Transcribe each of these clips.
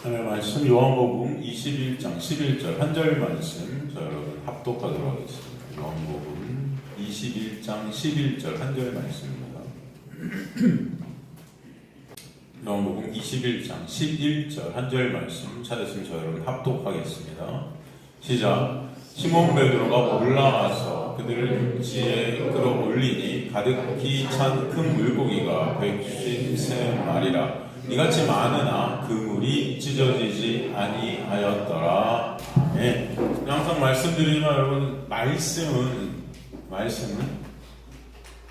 하나님의 말씀 요한복음 21장 11절 한 절 말씀 자 여러분 합독하도록 하겠습니다. 요한복음 21장 11절 한 절 말씀입니다. 요한복음 21장 11절 한 절 말씀 찾았으면 저 여러분 합독하겠습니다. 시작. 시몬 베드로가 올라가서 그들을 육지에 끌어올리니 가득히 찬 큰 물고기가 153마리라 이같이 많으나 그물이 찢어지지 아니하였더라. 네. 항상 말씀드리지만 여러분 말씀은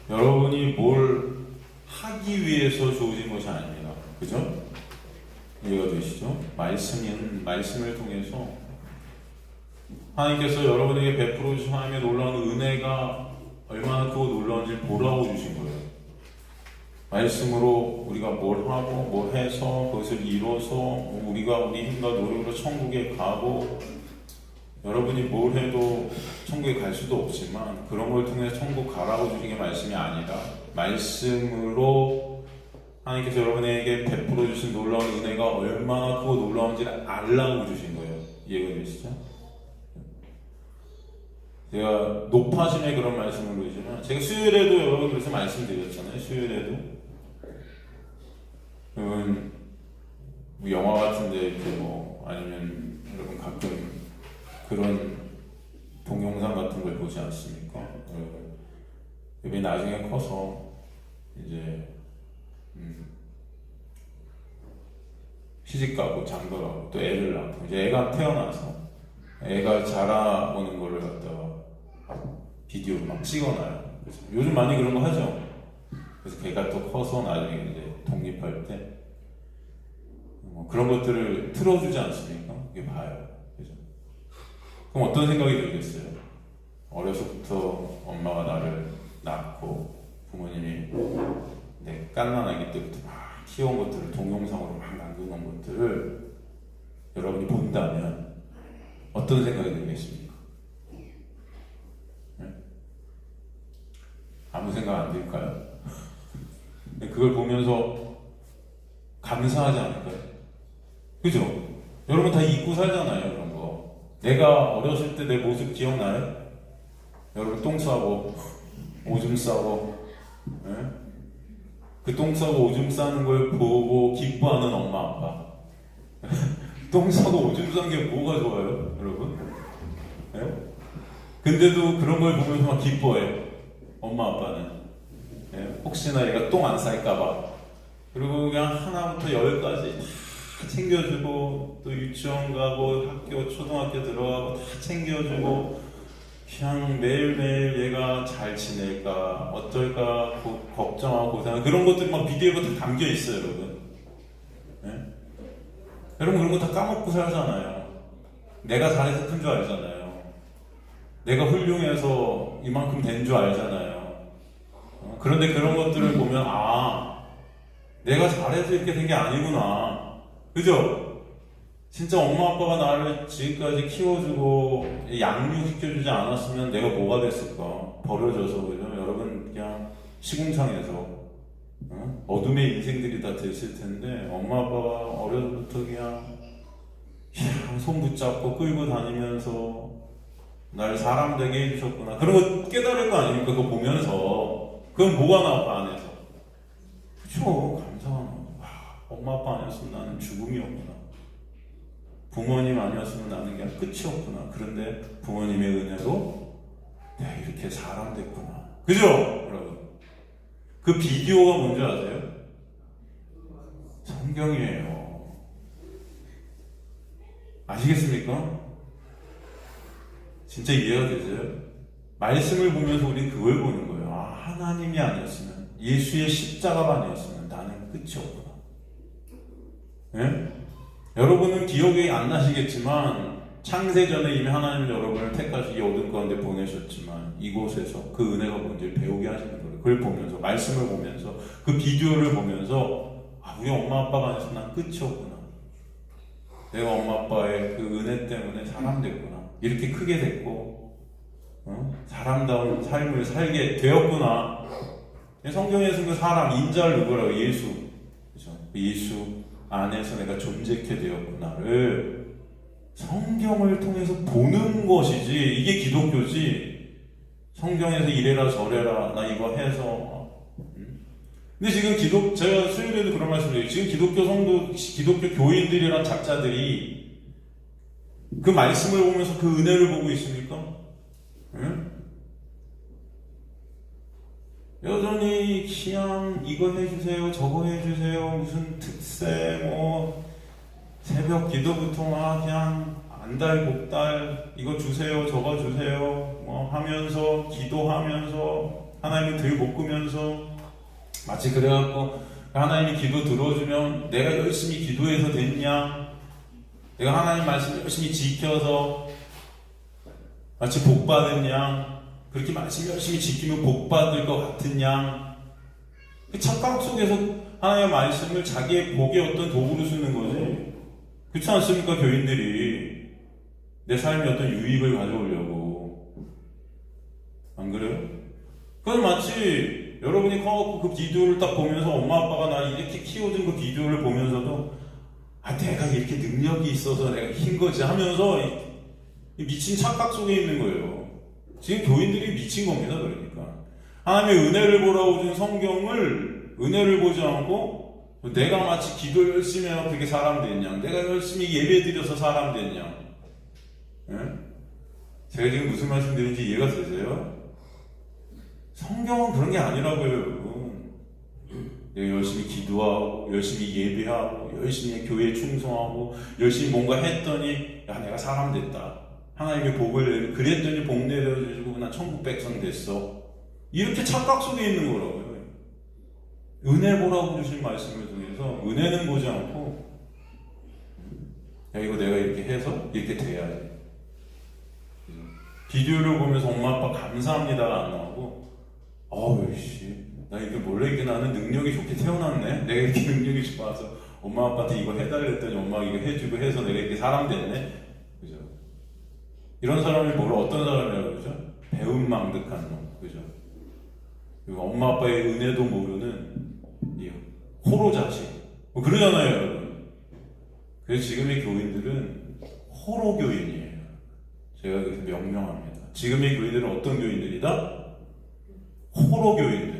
여러분이 뭘 하기 위해서 주어진 것이 아닙니다. 그죠? 이해가 되시죠? 말씀을 통해서 하나님께서 여러분에게 베풀어 주신 하나님의 놀라운 은혜가 얼마나 크고 놀라운지 보라고 주신 거예요. 말씀으로 우리가 뭘 하고 뭘 해서 그것을 이뤄서 우리가 우리 힘과 노력으로 천국에 가고 여러분이 뭘 해도 천국에 갈 수도 없지만 그런 걸 통해 천국 가라고 주신 게 말씀이 아니라 말씀으로 하나님께서 여러분에게 베풀어 주신 놀라운 은혜가 얼마나 크고 놀라운지를 알라고 주신 거예요. 이해가 되시죠? 제가 높아심의 그런 말씀을 보이지만 제가 수요일에도 여러분 그래서 말씀드렸잖아요. 수요일에도 여러분 뭐 영화 같은데 이렇게 뭐 아니면 여러분 가끔 그런 동영상 같은 걸 보지 않습니까? 여러분 나중에 커서 이제 시집가고 장가가고 또 애를 낳고 이제 애가 태어나서 애가 자라오는 거를 갖다가 비디오로 막 찍어놔요. 그래서 요즘 많이 그런 거 하죠. 그래서 걔가 또 커서 나중에 이제 독립할 때 그런 것들을 틀어주지 않습니까? 이게 봐요. 그죠? 그럼 어떤 생각이 들겠어요? 어려서부터 엄마가 나를 낳고 부모님이 내 갓난아기 때부터 막 키워온 것들을 동영상으로 막 남겨놓은 것들을 여러분이 본다면 어떤 생각이 들겠습니까? 네? 아무 생각 안 들까요? 그걸 보면서 감사하지 않을까요? 그죠? 여러분 다 잊고 살잖아요, 그런 거. 내가 어렸을 때 내 모습 기억나요? 여러분 똥 싸고 오줌 싸고 네? 그 똥 싸고 오줌 싸는 걸 보고 기뻐하는 엄마 아빠. 똥 싸고 오줌 싼 게 뭐가 좋아요, 여러분? 네? 근데도 그런 걸 보면서 막 기뻐해요, 엄마 아빠는. 네? 혹시나 얘가 똥 안 쌀까봐. 그리고 그냥 하나부터 열까지 다 챙겨주고, 또 유치원 가고, 학교, 초등학교 들어가고 다 챙겨주고, 그냥 매일매일 얘가 잘 지낼까, 어떨까, 걱정하고 고생하고, 그런 것들이 막 비디오가 다 담겨 있어요, 여러분. 네? 여러분 그런 거 다 까먹고 살잖아요. 내가 잘해서 큰 줄 알잖아요. 내가 훌륭해서 이만큼 된 줄 알잖아요. 그런데 그런 것들을 보면 내가 잘해서 이렇게 된 게 아니구나. 그죠? 진짜 엄마 아빠가 나를 지금까지 키워주고 양육시켜주지 않았으면 내가 뭐가 됐을까? 버려져서 그죠? 여러분 그냥 시궁창에서 어둠의 인생들이 다 됐을 텐데 엄마 아빠가 어려서부터 그냥 손 붙잡고 끌고 다니면서 날 사람 되게 해주셨구나. 그런 거 깨달을 거 아닙니까? 그거 보면서. 그건 뭐가 나와 안에서? 그쵸? 감사하나. 엄마 아빠 아니었으면 나는 죽음이었구나. 부모님 아니었으면 나는 그냥 끝이었구나. 그런데 부모님의 은혜로 내가 이렇게 사람 됐구나. 그죠? 여러분. 그 비디오가 뭔지 아세요? 성경이에요. 아시겠습니까? 진짜 이해가 되세요? 말씀을 보면서 우리는 그걸 보는 거예요. 하나님이 아니었으면, 예수의 십자가가 아니었으면 나는 끝이 없구나. 네? 여러분은 기억이 안 나시겠지만 창세전에 이미 하나님은 여러분을 택하시기 어둠 가운데 보내셨지만 이곳에서 그 은혜가 뭔지를 배우게 하시는 거예요. 그걸 보면서, 말씀을 보면서, 그 비디오를 보면서 우리 엄마 아빠가 아니었으면 난 끝이 없구나. 내가 엄마 아빠의 그 은혜 때문에 사람 됐구나. 이렇게 크게 됐고 사람다운 삶을 살게 되었구나. 성경에서 그 사람, 인자를 누구라고? 예수. 그렇죠? 예수. 안에서 내가 존재케 되었구나를 성경을 통해서 보는 것이지, 이게 기독교지. 성경에서 이래라 저래라 나 이거 해서. 근데 지금 제가 수요일에도 그런 말씀드려요. 지금 기독교 성도, 기독교 교인들이란 작자들이 그 말씀을 보면서 그 은혜를 보고 있습니까? 응? 여전히 그냥 이거 해주세요, 저거 해주세요, 무슨 특세, 뭐 새벽 기도부터 막 그냥 안달복달 이거 주세요, 저거 주세요, 뭐 하면서 기도하면서 하나님을 들볶으면서 마치 그래갖고 하나님이 기도 들어주면 내가 열심히 기도해서 됐냐, 내가 하나님 말씀 열심히 지켜서 마치 복 받았냐, 그렇게 말씀 열심히 지키면 복 받을 것 같으냐, 그 착각 속에서 하나님의 말씀을 자기의 복의 어떤 도구로 쓰는 거지. 그렇지 않습니까? 교인들이 내 삶에 어떤 유익을 가져오려고. 안 그래요? 그건 마치 여러분이 커갖고 그 비디오를 딱 보면서 엄마 아빠가 나 이렇게 키워준 그 비디오를 보면서도 내가 이렇게 능력이 있어서 내가 힌 거지 하면서 이 미친 착각 속에 있는 거예요. 지금 교인들이 미친 겁니다. 그러니까 하나님의 은혜를 보라고 준 성경을 은혜를 보지 않고 내가 마치 기도 열심히 해서 그게 사람 됐냐, 내가 열심히 예배 드려서 사람 됐냐. 예? 제가 지금 무슨 말씀 드리는지 이해가 되세요? 성경은 그런 게 아니라고요, 여러분. 내가 열심히 기도하고 열심히 예배하고 열심히 교회에 충성하고 열심히 뭔가 했더니 내가 사람 됐다, 하나님의 복을 그랬더니 복 내려주시고 난 천국 백성 됐어, 이렇게 착각 속에 있는 거라고요. 은혜 보라고 주신 말씀을 통해서 은혜는 보지 않고 이거 내가 이렇게 해서 이렇게 돼야지. 비디오를 보면서 엄마 아빠 감사합니다가 안 나오고 나 이게 원래 이렇게 나는 능력이 좋게 태어났네, 내가 이렇게 능력이 좋아서 엄마 아빠한테 이거 해달랬더니 엄마가 이거 해주고 해서 내가 이렇게 사람 됐네. 그죠? 이런 사람이 어떤 사람이라고 그러죠? 배은망덕한 놈. 그죠? 그리고 엄마 아빠의 은혜도 모르는 이 호로 자식. 뭐 그러잖아요, 여러분. 그래서 지금의 교인들은 호로 교인이에요. 제가 그래서 명명합니다. 지금의 교인들은 어떤 교인들이다? 호로 교인들.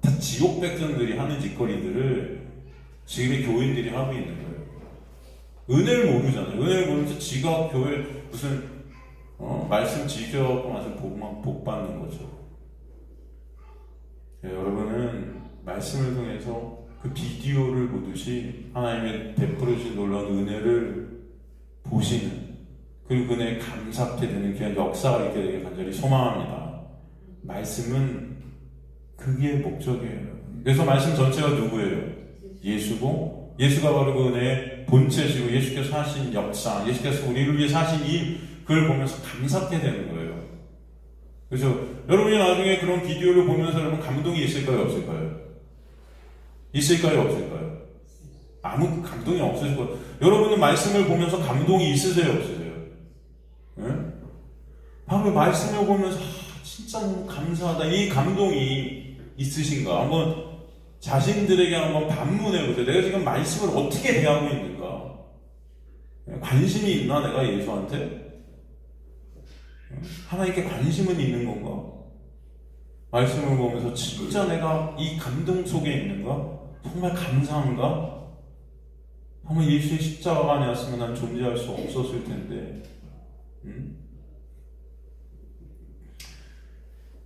다 지옥 백성들이 하는 짓거리들을 지금의 교인들이 하고 있는 거예요. 은혜를 모르잖아요. 은혜를 모르면서 지가 교회 무슨 말씀 지켜갖고 마치 복 받는 거죠. 여러분은 말씀을 통해서 그 비디오를 보듯이 하나님의 베풀어주신 놀라운 은혜를 보시는, 그리고 그 은혜에 감사하게 되는 귀한 역사가 있게 되길 간절히 소망합니다. 말씀은 그게 목적이에요. 그래서 말씀 전체가 누구예요? 예수고, 예수가 바로 그 은혜의 본체시고, 예수께서 하신 역사, 예수께서 우리를 위해 하신 일, 그걸 보면서 감사하게 되는 거예요. 그렇죠? 여러분이 나중에 그런 비디오를 보면서 여러분 감동이 있을까요? 없을까요? 있을까요? 없을까요? 아무 감동이 없으실 거예요. 여러분은 말씀을 보면서 감동이 있으세요? 없으세요? 네? 방금 말씀을 보면서 진짜 너무 감사하다, 이 감동이 있으신가? 한번 자신들에게 한번 반문해보세요. 내가 지금 말씀을 어떻게 대하고 있는가? 관심이 있나 내가 예수한테? 하나님께 관심은 있는 건가? 말씀을 보면서 진짜 내가 이 감동 속에 있는가? 정말 감사한가? 정말 예수의 십자가가 아니었으면 난 존재할 수 없었을 텐데.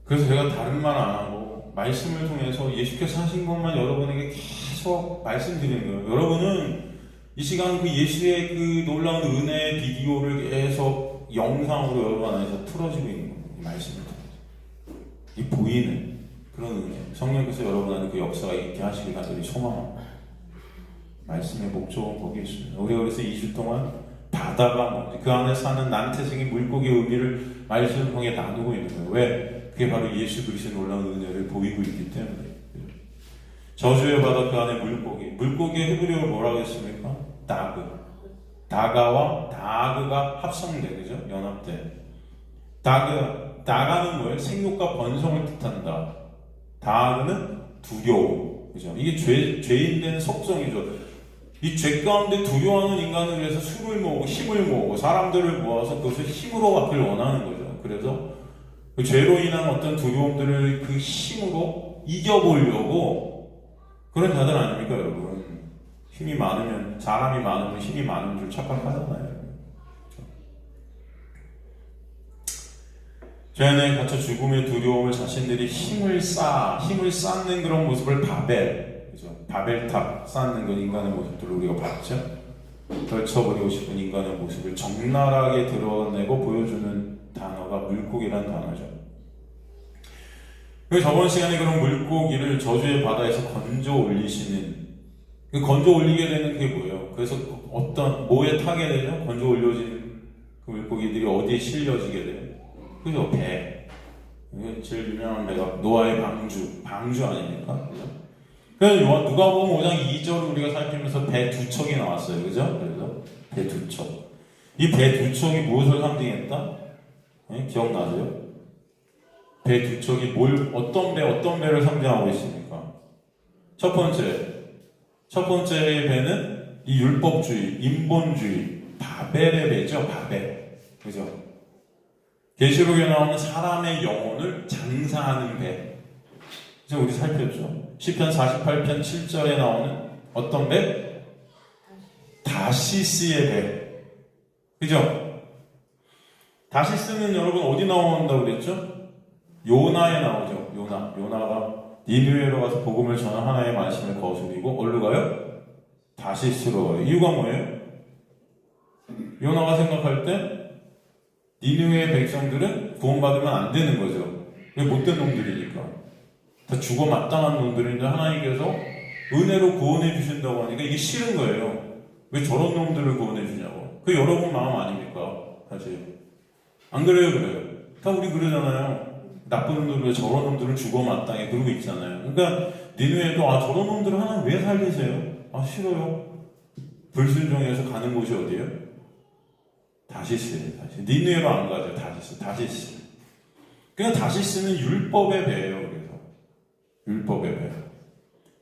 그래서 제가 다른 말 안 하고 말씀을 통해서 예수께서 하신 것만 여러분에게 계속 말씀드리는 거예요. 여러분은 이 시간 그 예수의 그 놀라운 은혜의 비디오를 계속 영상으로 여러분 안에서 틀어지고 있는 겁니다. 이 말씀을 통해서. 이 보이는 그런 은혜. 성령께서 여러분 안에 그 역사가 있게 하시길 간절히 소망합니다. 말씀의 목적은 거기에 있습니다. 우리가 그래서 2주 동안 바다가 뭔지, 그 안에 사는 난태생의 물고기의 의미를 말씀을 통해 나누고 있는 거예요. 왜? 그게 바로 예수 그리스도의 놀라운 은혜를 보이고 있기 때문에. 저주의 바다 그 안에 물고기의 히브리어로 뭐라고 했습니까? 다가와 다그가 합성돼, 그죠? 연합돼. 다가는 뭐예요? 생육과 번성을 뜻한다. 다그는 두려움. 그죠? 이게 죄인된 속성이죠. 이 죄 가운데 두려워하는 인간을 위해서 술을 모으고 힘을 모으고 사람들을 모아서 그것을 힘으로 갖길 원하는 거죠. 그래서 그 죄로 인한 어떤 두려움들을 그 힘으로 이겨보려고 그런 자들 아닙니까, 여러분? 힘이 많으면, 사람이 많으면 힘이 많은 줄 착각하잖아요. 죄 안에 갇혀 죽음의 두려움을 자신들이 힘을 쌓는 그런 모습을 그죠? 바벨탑 쌓는 그 인간의 모습들을 우리가 봤죠? 떨쳐버리고 싶은 인간의 모습을 적나라하게 드러내고 보여주는 단어가 물고기라는 단어죠. 그리고 저번 시간에 그런 물고기를 저주의 바다에서 건져 올리시는, 그 건져 올리게 되는 게 뭐예요? 그래서 어떤 뭐에 타게 되죠? 건져 올려진 그 물고기들이 어디에 실려지게 돼요? 그죠? 배. 제일 유명한 배가 노아의 방주 아닙니까? 그죠? 그래서 누가복음 5장 2절을 우리가 살피면서 배 두 척이 나왔어요. 그죠? 그래서 배 두 척. 이 배 두 척이 무엇을 상징했다? 네? 기억나세요? 배 두 척이 어떤 배를 상징하고 있습니까? 첫 번째 배는 이 율법주의, 인본주의, 바벨의 배죠. 바벨. 그죠? 계시록에 나오는 사람의 영혼을 장사하는 배. 그래서 우리 살폈죠. 시편 48편 7절에 나오는 어떤 배? 다시스의 배. 그죠? 다시스는 여러분 어디 나온다고 그랬죠? 요나에 나오죠. 요나가 니느웨로 가서 복음을 전한 하나님의 말씀을 거스리고 어디로 가요? 다시스로 가요. 이유가 뭐예요? 요나가 생각할 때 니느웨의 백성들은 구원받으면 안 되는 거죠. 왜 못된 놈들이니까. 다 죽어 마땅한 놈들인데 하나님께서 은혜로 구원해 주신다고 하니까 이게 싫은 거예요. 왜 저런 놈들을 구원해 주냐고. 그 여러분 마음 아닙니까? 사실. 안 그래요? 그래요. 다 우리 그러잖아요. 나쁜 놈들 왜 저런 놈들은 죽어 마땅해 그러고 있잖아요. 그러니까 니느웨도 저런 놈들을 하나님 왜 살리세요? 싫어요. 불순종해서 가는 곳이 어디예요? 다시스예요. 니느웨로 안 가죠. 다시스. 그러니까 다시스는 율법의 배예요. 그래서 율법의 배.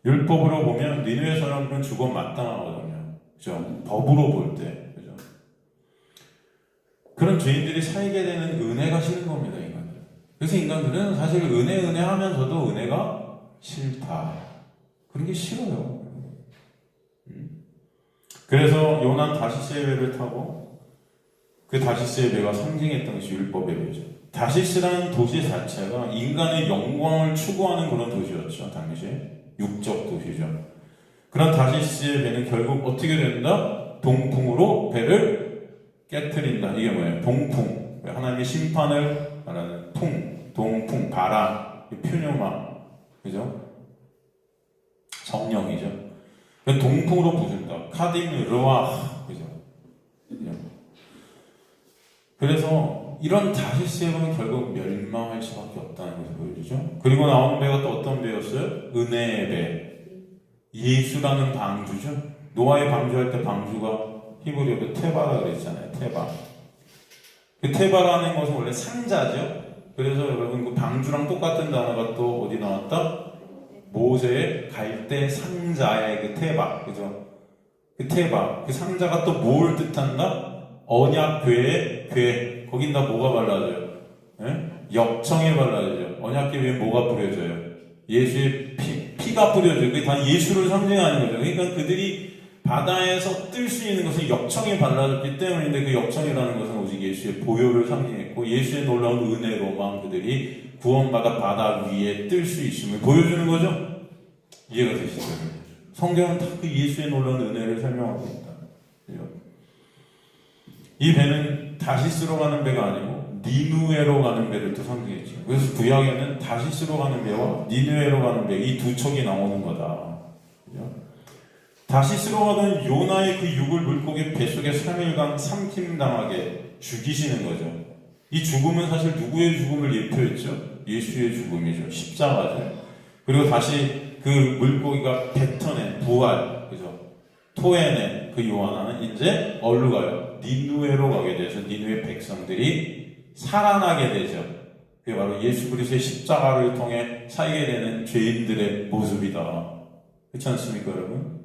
율법으로 보면 니느웨 사람들은 죽어 마땅하거든요. 그죠? 법으로 볼 때, 그죠? 그런 죄인들이 살게 되는 은혜가 싫은 겁니다, 인간들. 그래서 인간들은 사실 은혜 하면서도 은혜가 싫다. 그런 게 싫어요. 그래서 요나는 다시스의 배를 타고 그 다시스의 배가 상징했던 것이 율법의 배죠. 다시스라는 도시 자체가 인간의 영광을 추구하는 그런 도시였죠. 당시에 육적 도시죠. 그런 다시스의 배는 결국 어떻게 된다? 동풍으로 배를 깨트린다. 이게 뭐예요? 동풍. 하나님의 심판을 말하는 동풍, 바람, 퓨뇨마, 그죠? 성령이죠. 동풍으로 부순다. 카딘, 르와, 그죠? 그래서 이런 다시스의 배는 결국 멸망할 수밖에 없다는 것을 보여주죠. 그리고 나오는 배가 또 어떤 배였어요? 은혜의 배. 예수라는 방주죠. 노아의 방주할 때 방주가 히브리어로 테바라 그랬잖아요. 테바. 그 테바라는 것은 원래 상자죠. 그래서 여러분 그 방주랑 똑같은 단어가 또 어디 나왔다? 모세의 갈대 상자의 그 테바. 그죠? 그 테바. 그 상자가 또 뭘 뜻한다? 언약궤의 궤. 거긴 다 뭐가 발라져요? 예? 역청에 발라져요. 언약궤 위에 뭐가 뿌려져요? 예수의 피가 뿌려져요. 그게 다 예수를 상징하는 거죠. 그러니까 그들이 바다에서 뜰 수 있는 것은 역청에 발라졌기 때문인데 그 역청이라는 것은 오직 예수의 보혈을 상징했고 예수의 놀라운 은혜로만 그들이 구원받아 바다 위에 뜰 수 있음을 보여주는 거죠. 이해가 되시죠? 성경은 다 그 예수의 놀라운 은혜를 설명하고 있다. 그죠? 이 배는 다시스로 가는 배가 아니고 니누에로 가는 배를 또 상징했죠. 그래서 구약에는 다시스로 가는 배와 니누에로 가는 배 이 두 척이 나오는 거다. 그죠? 다시스로 가던 요나의 그 육을 물고기 뱃속에 3일간 삼킴당하게 죽이시는 거죠. 이 죽음은 사실 누구의 죽음을 예표했죠? 예수의 죽음이죠. 십자가죠. 그리고 다시 그 물고기가 뱉어낸 부활, 그죠? 토해낸 그 요하나는 이제 어디로 가요? 니누에로 가게 돼서 니누의 백성들이 살아나게 되죠. 그게 바로 예수 그리스도의 십자가를 통해 살게 되는 죄인들의 모습이다. 그렇지 않습니까, 여러분?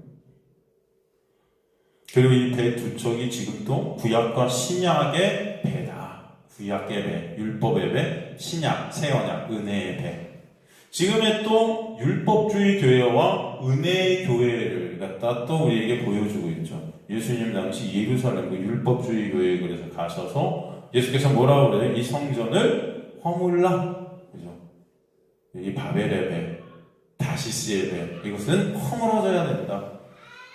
그리고 이 배 두 척이 지금도 구약과 신약의 배다. 구약의 배, 율법의 배, 신약, 새 언약, 은혜의 배. 지금의 또 율법주의 교회와 은혜의 교회를 갖다 또 우리에게 보여주고 있죠. 예수님 당시 예루살렘 그 율법주의 교회에 그래서 가셔서 예수께서 뭐라고 그래요? 이 성전을 허물라. 그죠? 이 바벨의 배, 다시스의 배, 이것은 허물어져야 된다.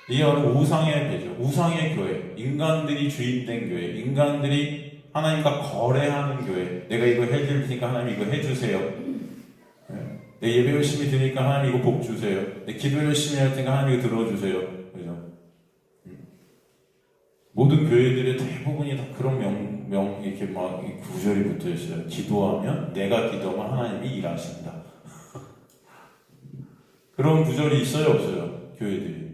이게 바로 우상의 배죠. 우상의 교회, 인간들이 주인된 교회, 인간들이 하나님과 거래하는 교회. 내가 이거 해줄 테니까 하나님 이거 해주세요. 내 예배 열심히 드리니까 하나님 이거 복 주세요. 내 기도 열심히 할 테니까 하나님 이거 들어주세요. 그죠? 모든 교회들의 대부분이 다 그런 이렇게 막 구절이 붙어 있어요. 기도하면, 내가 기도하면 하나님이 일하신다. 그런 구절이 있어요, 없어요? 교회들이.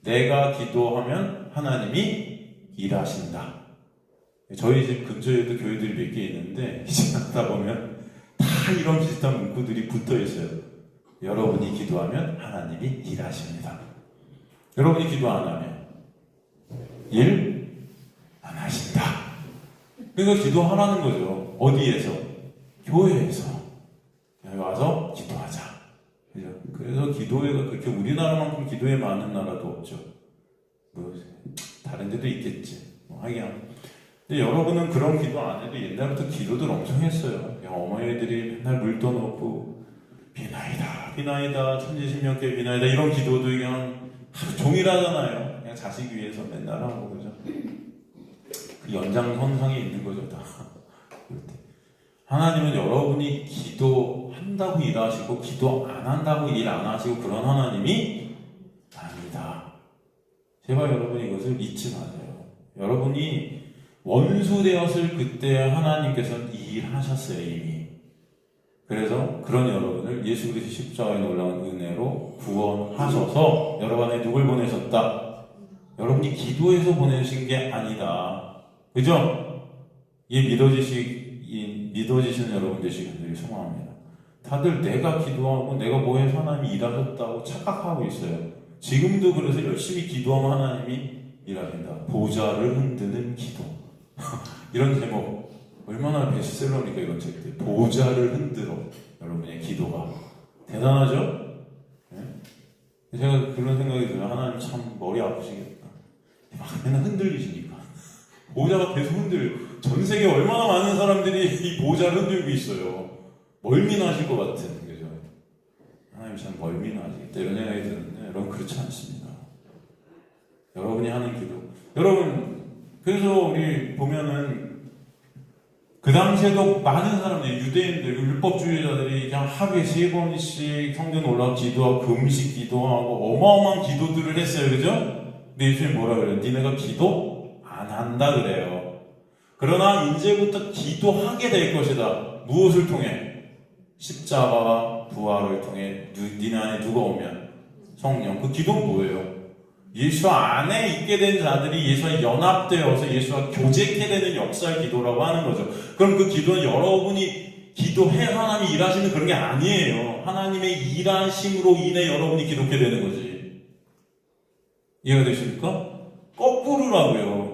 내가 기도하면 하나님이 일하신다. 저희 집 근처에도 교회들이 몇 개 있는데, 이제 가다 보면 다 이런 비슷한 문구들이 붙어 있어요. 여러분이 기도하면 하나님이 일하십니다. 여러분이 기도 안 하면 일 안 하신다. 그러니까 기도하라는 거죠. 어디에서? 교회에서. 여기 와서 기도하자. 그죠? 그래서 기도회가 그렇게 우리나라만큼 기도회 많은 나라도 없죠. 뭐 다른 데도 있겠지. 하긴. 근데 여러분은 그런 기도 안 해도 옛날부터 기도들 엄청 했어요. 어머니들이 맨날 물 떠놓고 비나이다 비나이다 천지신명께 비나이다 이런 기도도 그냥 하루 종일 하잖아요. 그냥 자식 위해서 맨날 하고. 그죠? 그 연장선상에 있는 거죠 다. 하나님은 여러분이 기도한다고 일하시고 기도 안 한다고 일 안 하시고 그런 하나님이 아니다. 제발 여러분 이것을 잊지 마세요. 여러분이 원수 되었을 그때 하나님께서는 일하셨어요 이미. 그래서 그런 여러분을 예수 그리스도 십자가에 놀라운 은혜로 구원하셔서 여러분 안에 누굴 보내셨다? 여러분이 기도해서 보내신 게 아니다. 그죠? 이게 믿어지시는 여러분 되시기를 소망합니다. 다들 내가 기도하고 내가 뭐해서 하나님이 일하셨다고 착각하고 있어요. 지금도 그래서 열심히 기도하면 하나님이 일하신다. 보좌를 흔드는 기도. 이런 제목 얼마나 베스트셀러니까 이런 책들. 보좌를 흔들어 여러분의 기도가 대단하죠? 네? 제가 그런 생각이 들어요. 하나님 참 머리 아프시겠다. 막 맨날 흔들리시니까 보좌가 계속 전 세계 얼마나 많은 사람들이 이 보좌를 흔들고 있어요. 멀미나실 것 같은. 그죠? 하나님 참 멀미나시겠다 이런 생각이 드는데 여러분 그렇지 않습니다. 여러분이 하는 기도. 여러분 그래서 우리 보면은 그 당시에도 많은 사람들이 유대인들, 율법주의자들이 그냥 하루에 3번씩 성전 올라가 기도하고 금식 기도하고 어마어마한 기도들을 했어요. 그죠? 근데 예수님이 뭐라 그래요? 니네가 기도 안 한다 그래요. 그러나 이제부터 기도하게 될 것이다. 무엇을 통해? 십자가와 부활을 통해 니네 안에 누가 오면? 성령. 그 기도는 뭐예요? 예수 안에 있게 된 자들이 예수와 연합되어서 예수와 교제케 되는 역사의 기도라고 하는 거죠. 그럼 그 기도는 여러분이 기도해 하나님이 일하시는 그런 게 아니에요. 하나님의 일하심으로 인해 여러분이 기도케 되는 거지. 이해가 되십니까? 거꾸로라고요.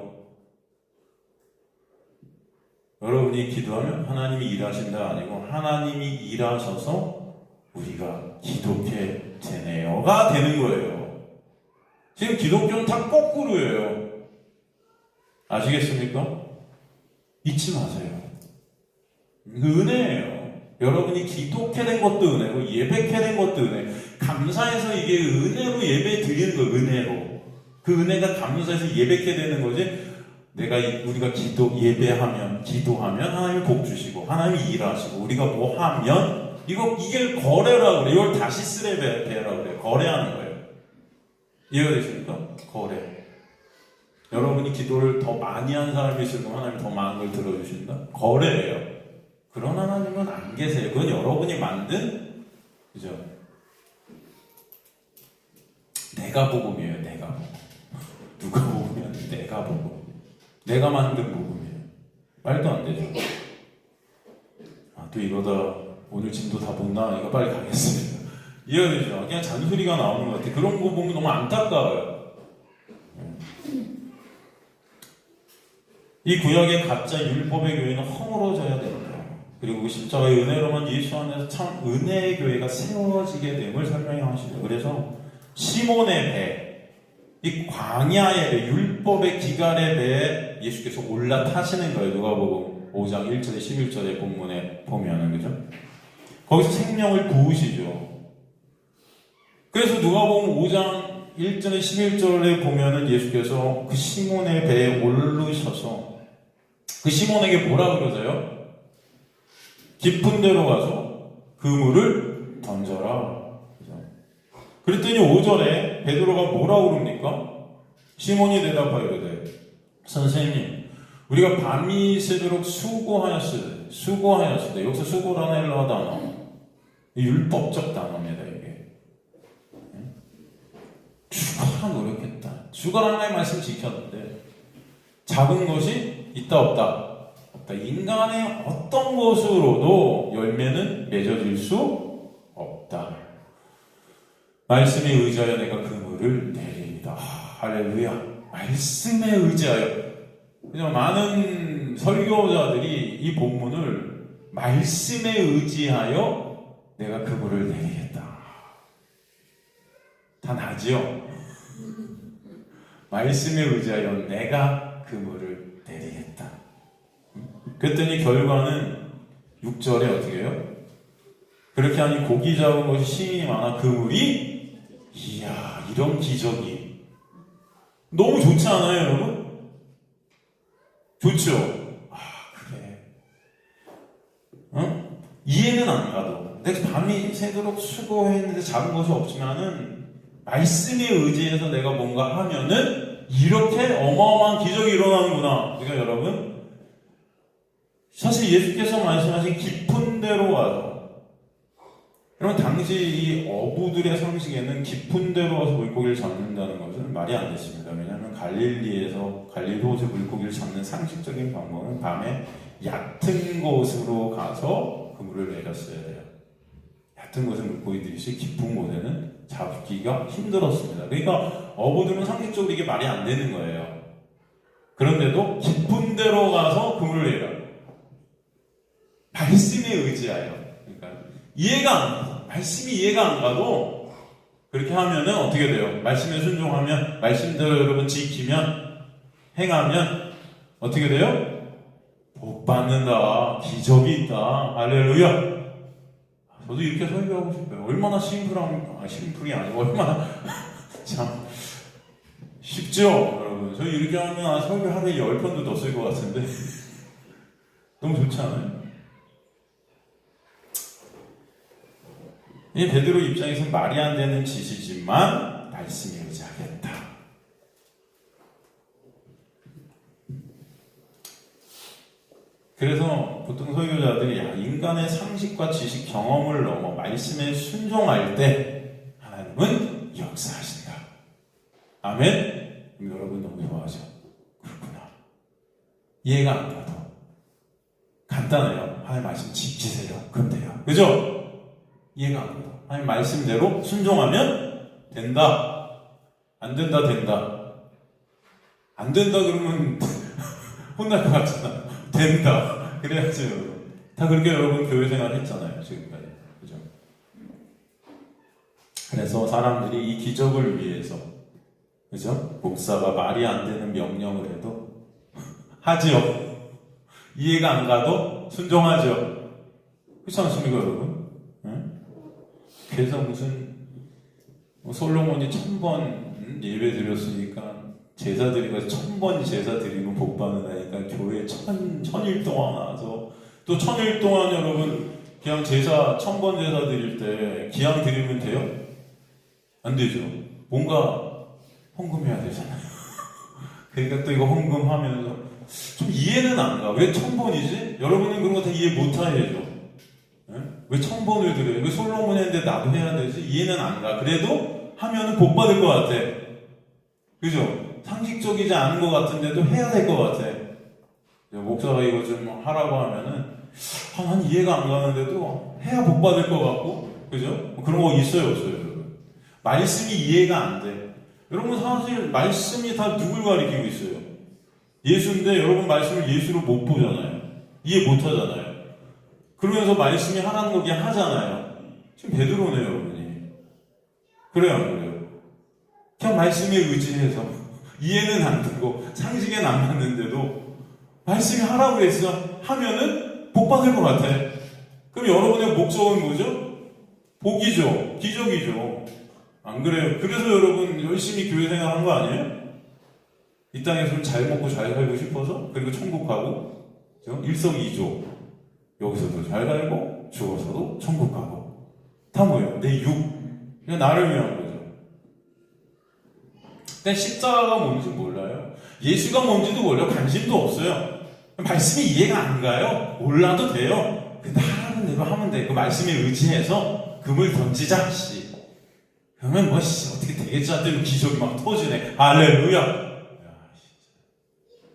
여러분이 기도하면 하나님이 일하신다 아니고 하나님이 일하셔서 우리가 기도케 되네요가 되는 거예요. 지금 기독교는 다 거꾸로예요. 아시겠습니까? 잊지 마세요. 은혜예요. 여러분이 기독케 된 것도 은혜고 예배케 된 것도 은혜. 감사해서 이게 은혜로 예배 드리는 거예요. 은혜로. 그 은혜가 감사해서 예배케 되는 거지. 우리가 예배하면 기도하면 하나님이 복 주시고 하나님이 일하시고 우리가 뭐 하면 이게 거래라고 그래요. 이걸 다시 배라고 그래요. 거래하는 거예요. 이해가 되십니까? 거래. 여러분이 기도를 더 많이 한 사람이 있으면 하나님이 더 많은 걸 들어주신다? 거래예요. 그런 하나님은 안 계세요. 그건 여러분이 만든, 그죠? 내가 복음이에요. 내가 복음. 누가 복음이야? 내가 복음. 내가 만든 복음이에요. 말도 안 되죠. 또 이러다 오늘 짐도 다 못 나가니까 빨리 가겠습니다. 이해가 되죠? 그냥 잔소리가 나오는 것 같아. 그런 거 보면 너무 안타까워요. 이 구약의 가짜 율법의 교회는 허물어져야 된다. 그리고 그 십자가의 은혜로만 예수 안에서 참 은혜의 교회가 세워지게 됨을 설명해 하시죠. 그래서 시몬의 배, 이 광야의 배, 율법의 기갈의 배에 예수께서 올라타시는 거예요. 누가복음 5장 1절에 11절의 본문에 보면은, 그죠? 거기서 생명을 부으시죠. 그래서 누가복음 5장 1절에 11절에 보면은 예수께서 그 시몬의 배에 오르셔서 그 시몬에게 뭐라 그러세요? 깊은 데로 가서 그물을 던져라. 그랬더니 5절에 베드로가 뭐라고 그럽니까? 시몬이 대답하여 이르되 선생님 우리가 밤이 새도록 수고하였으되 여기서 수고라는 헬라어 단어 율법적 단어입니다. 이게 죽어라 노력했다. 죽어라 하나님의 말씀 지켰는데 작은 것이 있다 없다. 인간의 어떤 것으로도 열매는 맺어질 수 없다. 말씀에 의지하여 내가 그물을 내립니다. 할렐루야. 말씀에 의지하여. 그냥 많은 설교자들이 이 본문을 말씀에 의지하여 내가 그물을 내리겠다. 다 나지요? 말씀에 의지하여 내가 그물을 내리겠다. 그랬더니 결과는 6절에 어떻게 해요? 그렇게 하니 고기 잡은 것이 심히 많아 그물이 이야 이런 기적이 너무 좋지 않아요 여러분? 좋죠? 아 그래 응? 이해는 안 가도 내가 밤이 새도록 수고했는데 잡은 것이 없지만은 말씀에 의지해서 내가 뭔가 하면은 이렇게 어마어마한 기적이 일어나는구나. 그러니까 여러분 사실 예수께서 말씀하신 깊은 데로 가서 여러분 당시 이 어부들의 상식에는 깊은 데로 가서 물고기를 잡는다는 것은 말이 안 됐습니다. 왜냐하면 갈릴리에서 물고기를 잡는 상식적인 방법은 밤에 얕은 곳으로 가서 그물을 내렸어야 돼요. 얕은 곳에 물고기들이 있어요. 깊은 곳에는 잡기가 힘들었습니다. 그러니까 어부들은 상식적으로 이게 말이 안 되는 거예요. 그런데도 깊은 데로 가서 그물을 내려 말씀에 의지하여. 그러니까 이해가 안 가서 말씀이 이해가 안 가도 그렇게 하면은 어떻게 돼요? 말씀에 순종하면 말씀대로 여러분 지키면 행하면 어떻게 돼요? 복 받는다. 기적이 있다. 할렐루야. 저도 이렇게 설교하고 싶어요. 얼마나 심플이 아니고 얼마나 참 쉽죠, 여러분. 저 이렇게 하면 설교 하루에 10편도 더 쓸 것 같은데 너무 좋지 않아요? 이 베드로 입장에서는 말이 안 되는 짓이지만 말씀에 의지하겠다. 그래서 보통 설교자들이 인간의 상식과 지식, 경험을 넘어 말씀에 순종할 때 하나님은 역사하신다. 아멘? 여러분 너무 좋아하죠? 그렇구나. 이해가 안 가도 간단해요. 하나님 말씀 지키세요. 그럼 돼요. 그죠? 이해가 안 가도 하나님 말씀대로 순종하면 된다. 안 된다 된다. 안 된다 그러면 혼날 것 같잖아. 된다. 그래야지 여러분. 다 그렇게 여러분 교회 생활 했잖아요. 지금까지. 그죠? 그래서 사람들이 이 기적을 위해서 그죠? 목사가 말이 안 되는 명령을 해도 하지요. 이해가 안 가도 순종하죠. 그렇지 않습니까 여러분? 응? 그래서 무슨 솔로몬이 1000번 예배 드렸으니까 제사 드리고 1000번 제사 드리면 복 받는다니까 교회 1000일 동안 와서 또 1000일 동안 여러분 그냥 제사 1000번 제사 드릴 때 기양 드리면 돼요? 안 되죠. 뭔가 헌금해야 되잖아요. 그러니까 또 이거 헌금하면서 좀 이해는 안 가. 왜 1000번이지? 여러분은 그런 거 다 이해 못 하죠. 왜 1000번을 드려요? 왜 솔로몬 했는데 나도 해야 되지? 이해는 안 가. 그래도 하면은 복 받을 것 같아. 그죠? 상식적이지 않은 것 같은데도 해야 될 것 같아. 목사가 이거 좀 하라고 하면은 난 이해가 안 가는데도 해야 복 받을 것 같고 그죠? 그런 거 있어요, 없어요, 여러분? 말씀이 이해가 안 돼. 여러분, 사실 말씀이 다 누굴 가리키고 있어요? 예수인데 여러분 말씀을 예수로 못 보잖아요. 이해 못 하잖아요. 그러면서 말씀이 하나님 거기에 하잖아요. 지금 베드로네요, 여러분이. 그래요, 안 그래요? 그냥 말씀에 의지해서 이해는 안 되고 상식엔 안 맞는데도 말씀이 하라고 해서 하면은 복 받을 것 같아. 그럼 여러분의 목적은 뭐죠? 복이죠. 기적이죠. 안 그래요? 그래서 여러분 열심히 교회 생활한 거 아니에요? 이 땅에서 잘 먹고 잘 살고 싶어서, 그리고 천국 가고, 일석이조. 여기서도 잘 살고 죽어서도 천국 가고. 다 뭐예요? 내 육. 그냥 나를 위한 거죠. 근데 십자가가 뭔지 몰라요. 예수가 뭔지도 몰라요. 관심도 없어요. 말씀이 이해가 안 가요. 몰라도 돼요. 근데 하라는 대로 하면 돼. 그 말씀에 의지해서 금을 던지자. 씨. 그러면 뭐 어떻게 되겠지 하더니 기적이 막 터지네. 할렐루야. 야,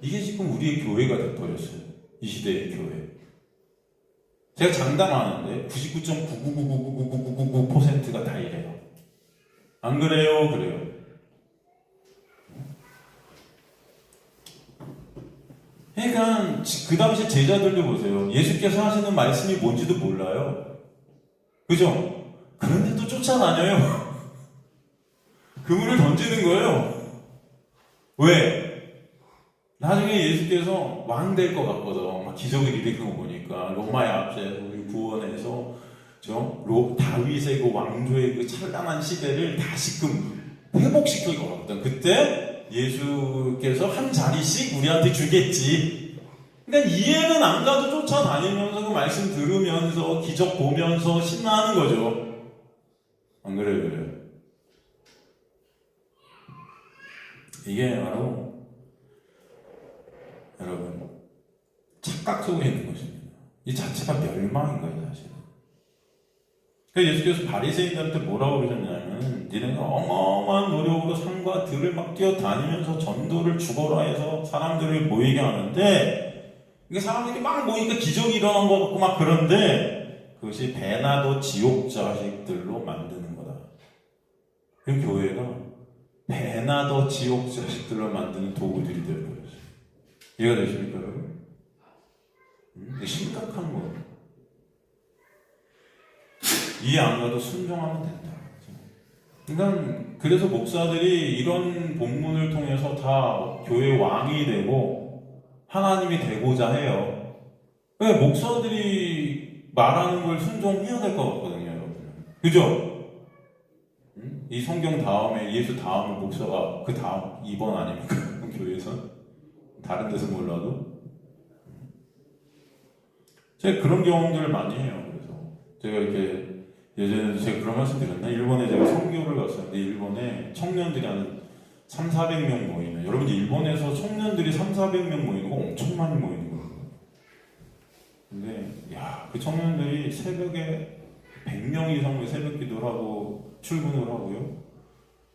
이게 지금 우리의 교회가 돼버렸어요. 이 시대의 교회. 제가 장담하는데 99.999999999%가 다 이래요. 안 그래요? 그래요. 그러니까 그 당시 제자들도 보세요. 예수께서 하시는 말씀이 뭔지도 몰라요. 그죠? 그런데도 쫓아다녀요. 그물을 던지는 거예요. 왜? 나중에 예수께서 왕 될 것 같거든. 막 기적을 일으키는 거 보니까 로마의 앞에서 우리 구원해서 다윗의 그 왕조의 그 찬란한 시대를 다시금 회복시킬 것 같거든. 그때 예수께서 한 자리씩 우리한테 주겠지. 그러니까 이해는 안 가도 쫓아다니면서 그 말씀 들으면서 기적 보면서 신나는 거죠. 안 그래요? 그래요? 이게 바로 여러분 착각 속에 있는 것입니다. 이 자체가 멸망인 거예요, 사실은. 그래서 예수께서 바리새인들한테 뭐라고 그러셨냐면, 니네가 어마어마한 노력으로 산과 들을 막 뛰어다니면서 전도를 죽어라 해서 사람들을 모이게 하는데, 이게 사람들이 막 모이니까 기적이 일어난 것 같고 막 그런데, 그것이 배나도 지옥 자식들로 만드는 거다. 그 교회가 배나 더 지옥 자식들로 만드는 도구들이 되어버렸어요. 이해가 되십니까, 여러분? 심각한 거예요. 이해 안 가도 순종하면 된다. 그러니까 그래서 목사들이 이런 본문을 통해서 다 교회 왕이 되고 하나님이 되고자 해요. 그러니까 목사들이 말하는 걸 순종해야 될 것 같거든요, 여러분. 그죠? 이 성경 다음에 예수 다음에 목사가 그 다음 2번 아닙니까? 교회에서 다른 데서 몰라도 제가 그런 경험들을 많이 해요. 그래서 제가 이렇게 예전에 제가 그런 말씀 드렸나? 일본에 제가 선교를 갔었는데 일본에 청년들이 한 3,400명 모이는, 여러분 일본에서 청년들이 3,400명 모이는 거 엄청 많이 모이는 거예요. 근데 그 청년들이 새벽에 100명 이상의 새벽 기도를 하고 출근을 하고요.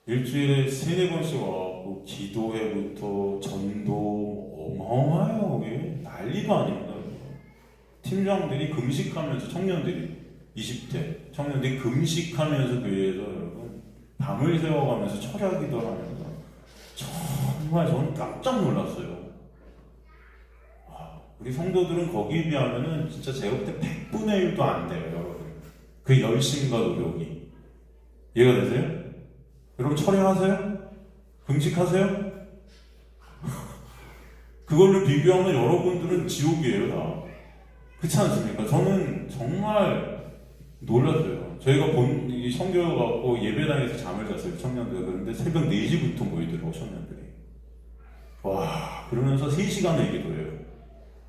일주일에 3-4번씩 와갖고 기도회부터 전도 어마어마해요. 그게 난리도 아닙니다. 팀장들이 금식하면서 청년들이 20대 청년들이 금식하면서 교회에서 여러분 밤을 새워가면서 철야 기도를 하면서 정말 저는 깜짝 놀랐어요. 우리 성도들은 거기에 비하면은 진짜 제가 볼 때 100분의 1도 안 돼요, 여러분. 그 열심과 노력이. 이해가 되세요? 여러분 철야하세요? 금식하세요? 그걸로 비교하면 여러분들은 지옥이에요, 다. 그렇지 않습니까? 저는 정말 놀랐어요. 저희가 이 성교 갖고 예배당에서 잠을 잤어요, 청년들. 그런데 새벽 4시부터 모이더라고, 청년들이. 와, 그러면서 3시간을 기도해요.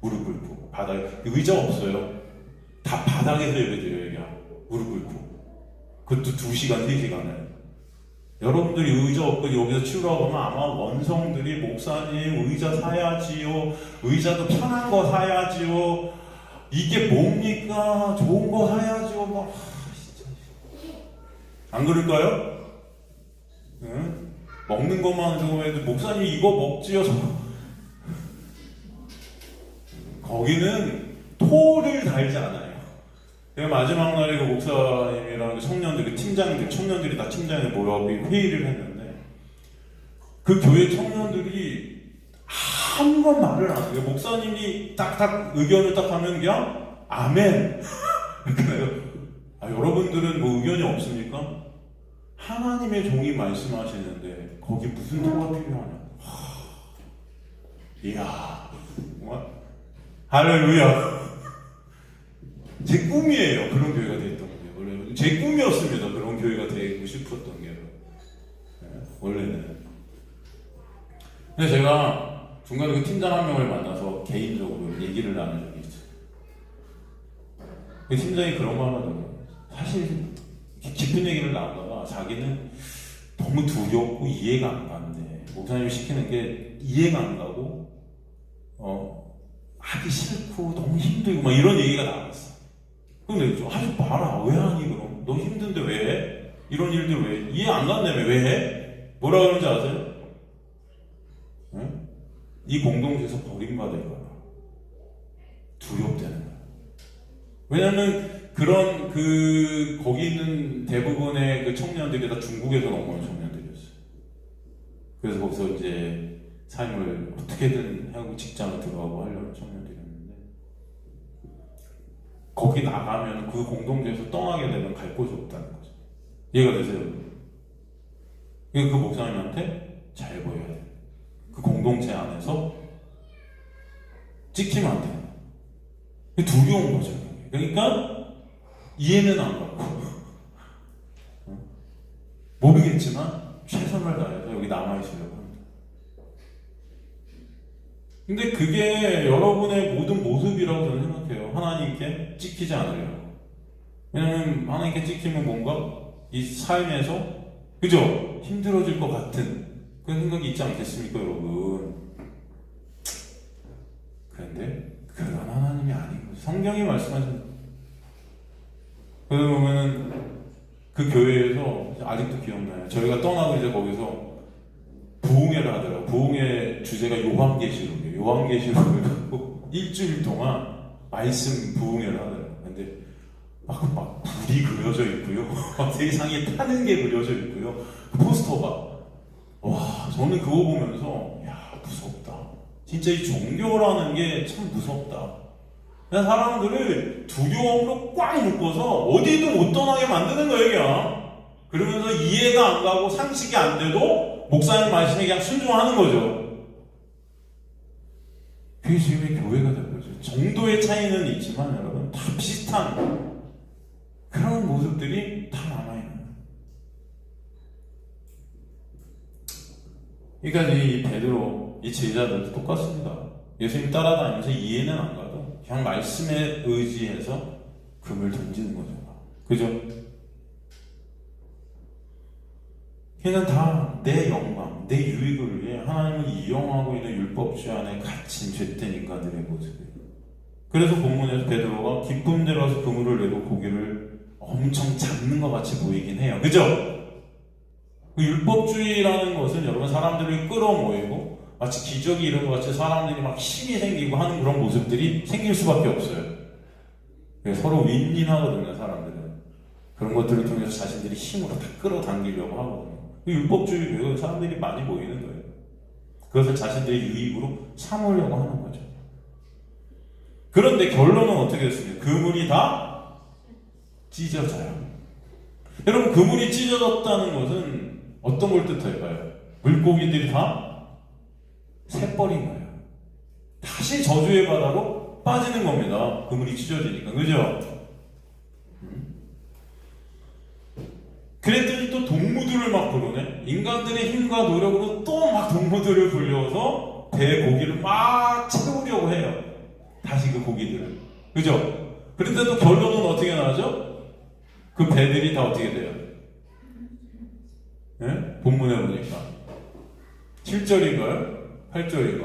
무릎 꿇고. 바닥에. 의자 없어요. 다 바닥에서 예배드려요, 그냥. 무릎 꿇고. 그것도 2시간, 3시간을. 여러분들이 의자 없고 여기서 치우라고 하면 아마 원성들이 목사님 의자 사야지요. 의자도 편한 거 사야지요. 이게 뭡니까? 좋은 거 사야지요. 막 진짜. 안 그럴까요? 응? 먹는 것만 주고 해도 목사님 이거 먹지요. 거기는 토를 달지 않아요. 내가 마지막 날에 그 목사님이랑 그 청년들, 그 팀장들, 청년들이 다 팀장에 모여서 회의를 했는데 그 교회 청년들이 아무런 말을 안 해요. 목사님이 딱딱 의견을 딱 하면 그냥 아멘. 여러분들은 뭐 의견이 없습니까? 하나님의 종이 말씀하시는데 거기 무슨 도가 필요하냐? 이야, 정말 할렐루야. 제 꿈이에요. 그런 교회가 됐던 게 원래 제 꿈이었습니다. 그런 교회가 되고 싶었던 게 원래는. 근데 제가 중간에 그 팀장 한 명을 만나서 개인적으로 얘기를 나눈 적이 있어요. 그 팀장이 그런 말 하더라고요. 사실 깊은 얘기를 나누다가 자기는 너무 두렵고 이해가 안 가는데 목사님이 시키는 게 이해가 안 가고 하기 싫고 너무 힘들고 막 이런 얘기가 나왔어. 근데 하지 마라. 왜 하니 그럼? 너 힘든데 왜 해? 이런 일들 왜 해? 이해 안 간다며 왜 해? 뭐라 그러는지 아세요? 응? 이 공동체에서 버림받을 거야. 두렵다는 거야. 왜냐면 그런 거기 있는 대부분의 그 청년들이 다 중국에서 넘어온 청년들이었어요. 그래서 거기서 이제 삶을 어떻게든 하고 직장을 들어가고 하려는 청년들이었는데 거기 나가면 그 공동체에서 떠나게 되면 갈 곳이 없다는 거죠. 이해가 되세요? 그 목사님한테 잘 보여야 돼. 그 공동체 안에서 찍히면 안 돼. 두려운 거죠. 그러니까 이해는 안 가고 모르겠지만 최선을 다해서 여기 남아있으려고 합니다. 근데 그게 여러분의 모든 모습이라고 저는 생각해요. 하나님께 찍히지 않으려고. 왜냐면 하나님께 찍히면 뭔가 이 삶에서 그죠? 힘들어질 것 같은 그런 생각이 있지 않겠습니까 여러분? 그런데 그런 하나님이 아닌 거죠. 성경이 말씀하신 그러다 보면은 그 교회에서 아직도 기억나요. 저희가 떠나고 이제 거기서 부흥회를 하더라고요. 부흥회 주제가 요한계시록이에요. 요한계시록을 갖고 일주일 동안 말씀 부흥회를 하더라고요. 근데 막 불이 그려져 있고요. 막 세상에 타는 게 그려져 있고요. 그 포스터가 와 저는 그거 보면서 야 무섭다. 진짜 이 종교라는 게 참 무섭다. 그냥 사람들을 두려움으로 꽉 묶어서 어디도 못 떠나게 만드는 거예요, 그냥. 그러면서 이해가 안 가고 상식이 안 돼도 목사님 말씀에 그냥 순종하는 거죠. 그게 지금의 교회가 된 거죠. 정도의 차이는 있지만 여러분 다 비슷한 그런 모습들이 다 남아있는 거예요. 그러니까 이 베드로, 이 제자들도 똑같습니다. 예수님 따라다니면서 이해는 안 가도 그냥 말씀에 의지해서 금을 던지는 거죠. 그죠? 그냥 다 내 영광, 내 유익을 위해 하나님을 이용하고 있는 율법주의 안에 갇힌 죄된 인간들의 모습이에요. 그래서 본문에서 베드로가 기쁨대로 와서 그물을 내고 고기를 엄청 잡는 것 같이 보이긴 해요. 그죠? 그 율법주의라는 것은 여러분 사람들이 끌어모이고 마치 기적이 이런 것 같이 사람들이 막 힘이 생기고 하는 그런 모습들이 생길 수밖에 없어요. 서로 윈윈하거든요, 사람들은. 그런 것들을 통해서 자신들이 힘으로 다 끌어당기려고 하거든요. 율법주의 사람들이 많이 모이는 거예요. 그것을 자신들의 유익으로 삼으려고 하는 거죠. 그런데 결론은 어떻게 됐습니까? 그물이 다 찢어져요. 여러분, 그물이 찢어졌다는 것은 어떤 걸 뜻할까요? 물고기들이 다 새버린 거예요. 다시 저주의 바다로 빠지는 겁니다. 그물이 찢어지니까. 그죠? 그랬더니 또 동무들을 막 부르네. 인간들의 힘과 노력으로 또 막 동무들을 불려서 배 고기를 막 채우려고 해요. 다시 그 고기들을. 그죠? 그런데 또 결론은 어떻게 나죠? 그 배들이 다 어떻게 돼요? 네? 본문에 보니까 7절인가요? 8절인가?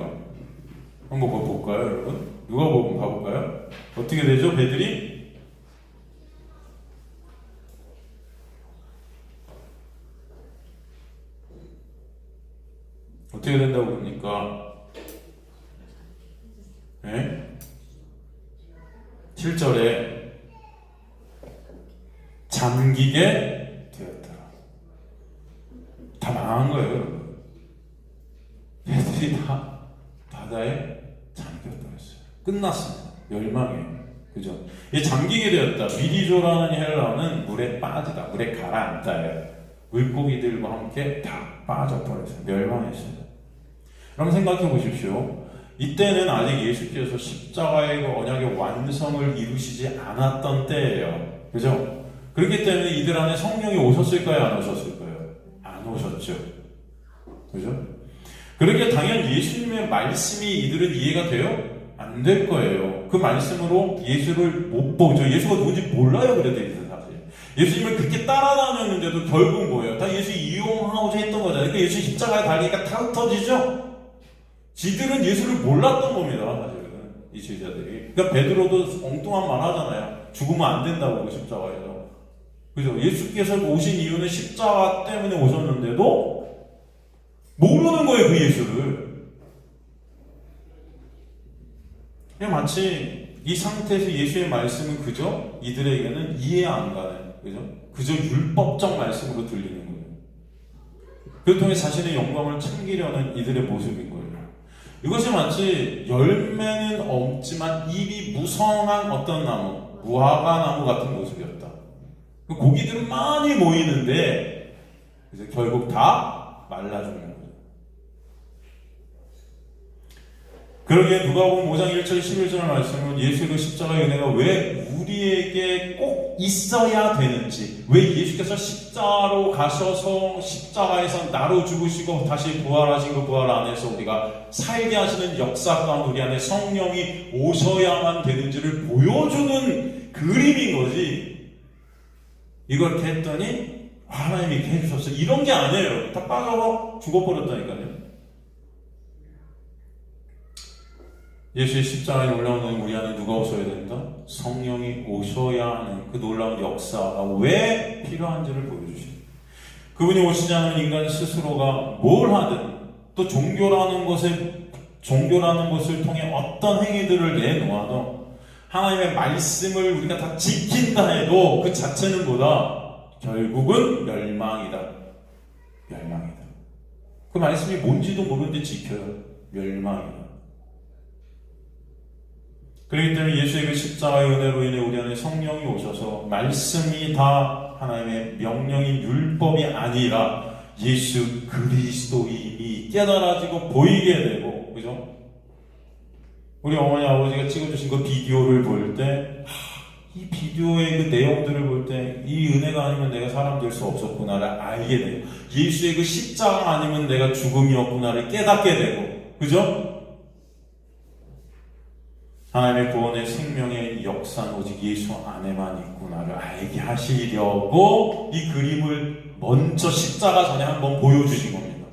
한번 볼까요, 여러분? 누가 보면 가볼까요? 어떻게 되죠, 배들이? 어떻게 된다고 봅니까? 네? 7절에 잠기게 되었더라. 다 망한 거예요, 여러분. 애들이 다 바다에 잠겼더랬어요. 끝났습니다. 멸망이에요. 그죠? 이 잠기게 되었다. 미리조라는 헬라어는 물에 빠지다, 물에 가라앉다예요. 물고기들과 함께 다 빠져버렸어요. 멸망했어요. 그럼 생각해 보십시오. 이때는 아직 예수께서 십자가의 그 언약의 완성을 이루시지 않았던 때예요. 그죠? 그렇기 때문에 이들 안에 성령이 오셨을까요? 안 오셨을까요? 안 오셨죠. 그죠? 그렇게 당연 예수님의 말씀이 이들은 이해가 돼요? 안 될 거예요. 그 말씀으로 예수를 못 보죠. 예수가 누군지 몰라요. 그래도 이들 사실. 예수님을 그렇게 따라다녔는데도 결국 뭐예요? 다 예수 이용하고자 했던 거잖아요. 그러니까 예수 십자가에 달리니까 다 흩어지죠? 지들은 예수를 몰랐던 겁니다. 사실은 이 제자들이. 그러니까 베드로도 엉뚱한 말 하잖아요. 죽으면 안 된다고 십자가에서. 그죠? 예수께서 오신 이유는 십자가 때문에 오셨는데도 모르는 거예요. 그 예수를. 그냥 마치 이 상태에서 예수의 말씀은 그저 이들에게는 이해 안 가는, 그저 율법적 말씀으로 들리는 거예요. 그를 통해 자신의 영광을 챙기려는 이들의 모습인 거예요. 이것이 마치 열매는 없지만 잎이 무성한 어떤 나무, 무화과 나무 같은 모습이었다. 고기들은 많이 모이는데 그래서 결국 다 말라 죽는 거예요. 그러기에 누가복음 5장 1절 11절 말씀은 예수의 그 십자가의 은혜가 왜 우리에게 꼭 있어야 되는지, 왜 예수께서 십자가로 가셔서 십자가에서 나로 죽으시고 다시 부활하신 그 부활 안에서 우리가 살게 하시는 역사 가운데 우리 안에 성령이 오셔야만 되는지를 보여주는 그림인 거지. 이걸 이렇게 했더니 하나님이 이렇게 해주셨어요. 이런 게 아니에요. 다 빠져서 죽어버렸다니까요. 예수의 십자가에 올라오는 우리 안에 누가 오셔야 된다? 성령이 오셔야 하는 그 놀라운 역사가 왜 필요한지를 보여주십니다. 그분이 오시지 않은 인간 스스로가 뭘 하든, 또 종교라는 것을 통해 어떤 행위들을 내놓아도 하나님의 말씀을 우리가 다 지킨다 해도 그 자체는 뭐다? 결국은 멸망이다. 멸망이다. 그 말씀이 뭔지도 모르는데 지켜요. 멸망이다. 그렇기 때문에 예수의 그 십자가의 은혜로 인해 우리 안에 성령이 오셔서 말씀이 다 하나님의 명령인 율법이 아니라 예수 그리스도임이 깨달아지고 보이게 되고, 그죠? 우리 어머니 아버지가 찍어주신 그 비디오를 볼 때, 이 비디오의 그 내용들을 볼 때 이 은혜가 아니면 내가 사람 될 수 없었구나를 알게 돼요. 예수의 그 십자가 아니면 내가 죽음이었구나를 깨닫게 되고, 그죠? 하나님의 구원의 생명의 역사는 오직 예수 안에만 있구나를 알게 하시려고 이 그림을 먼저 십자가 전에 한번 보여주신 겁니다.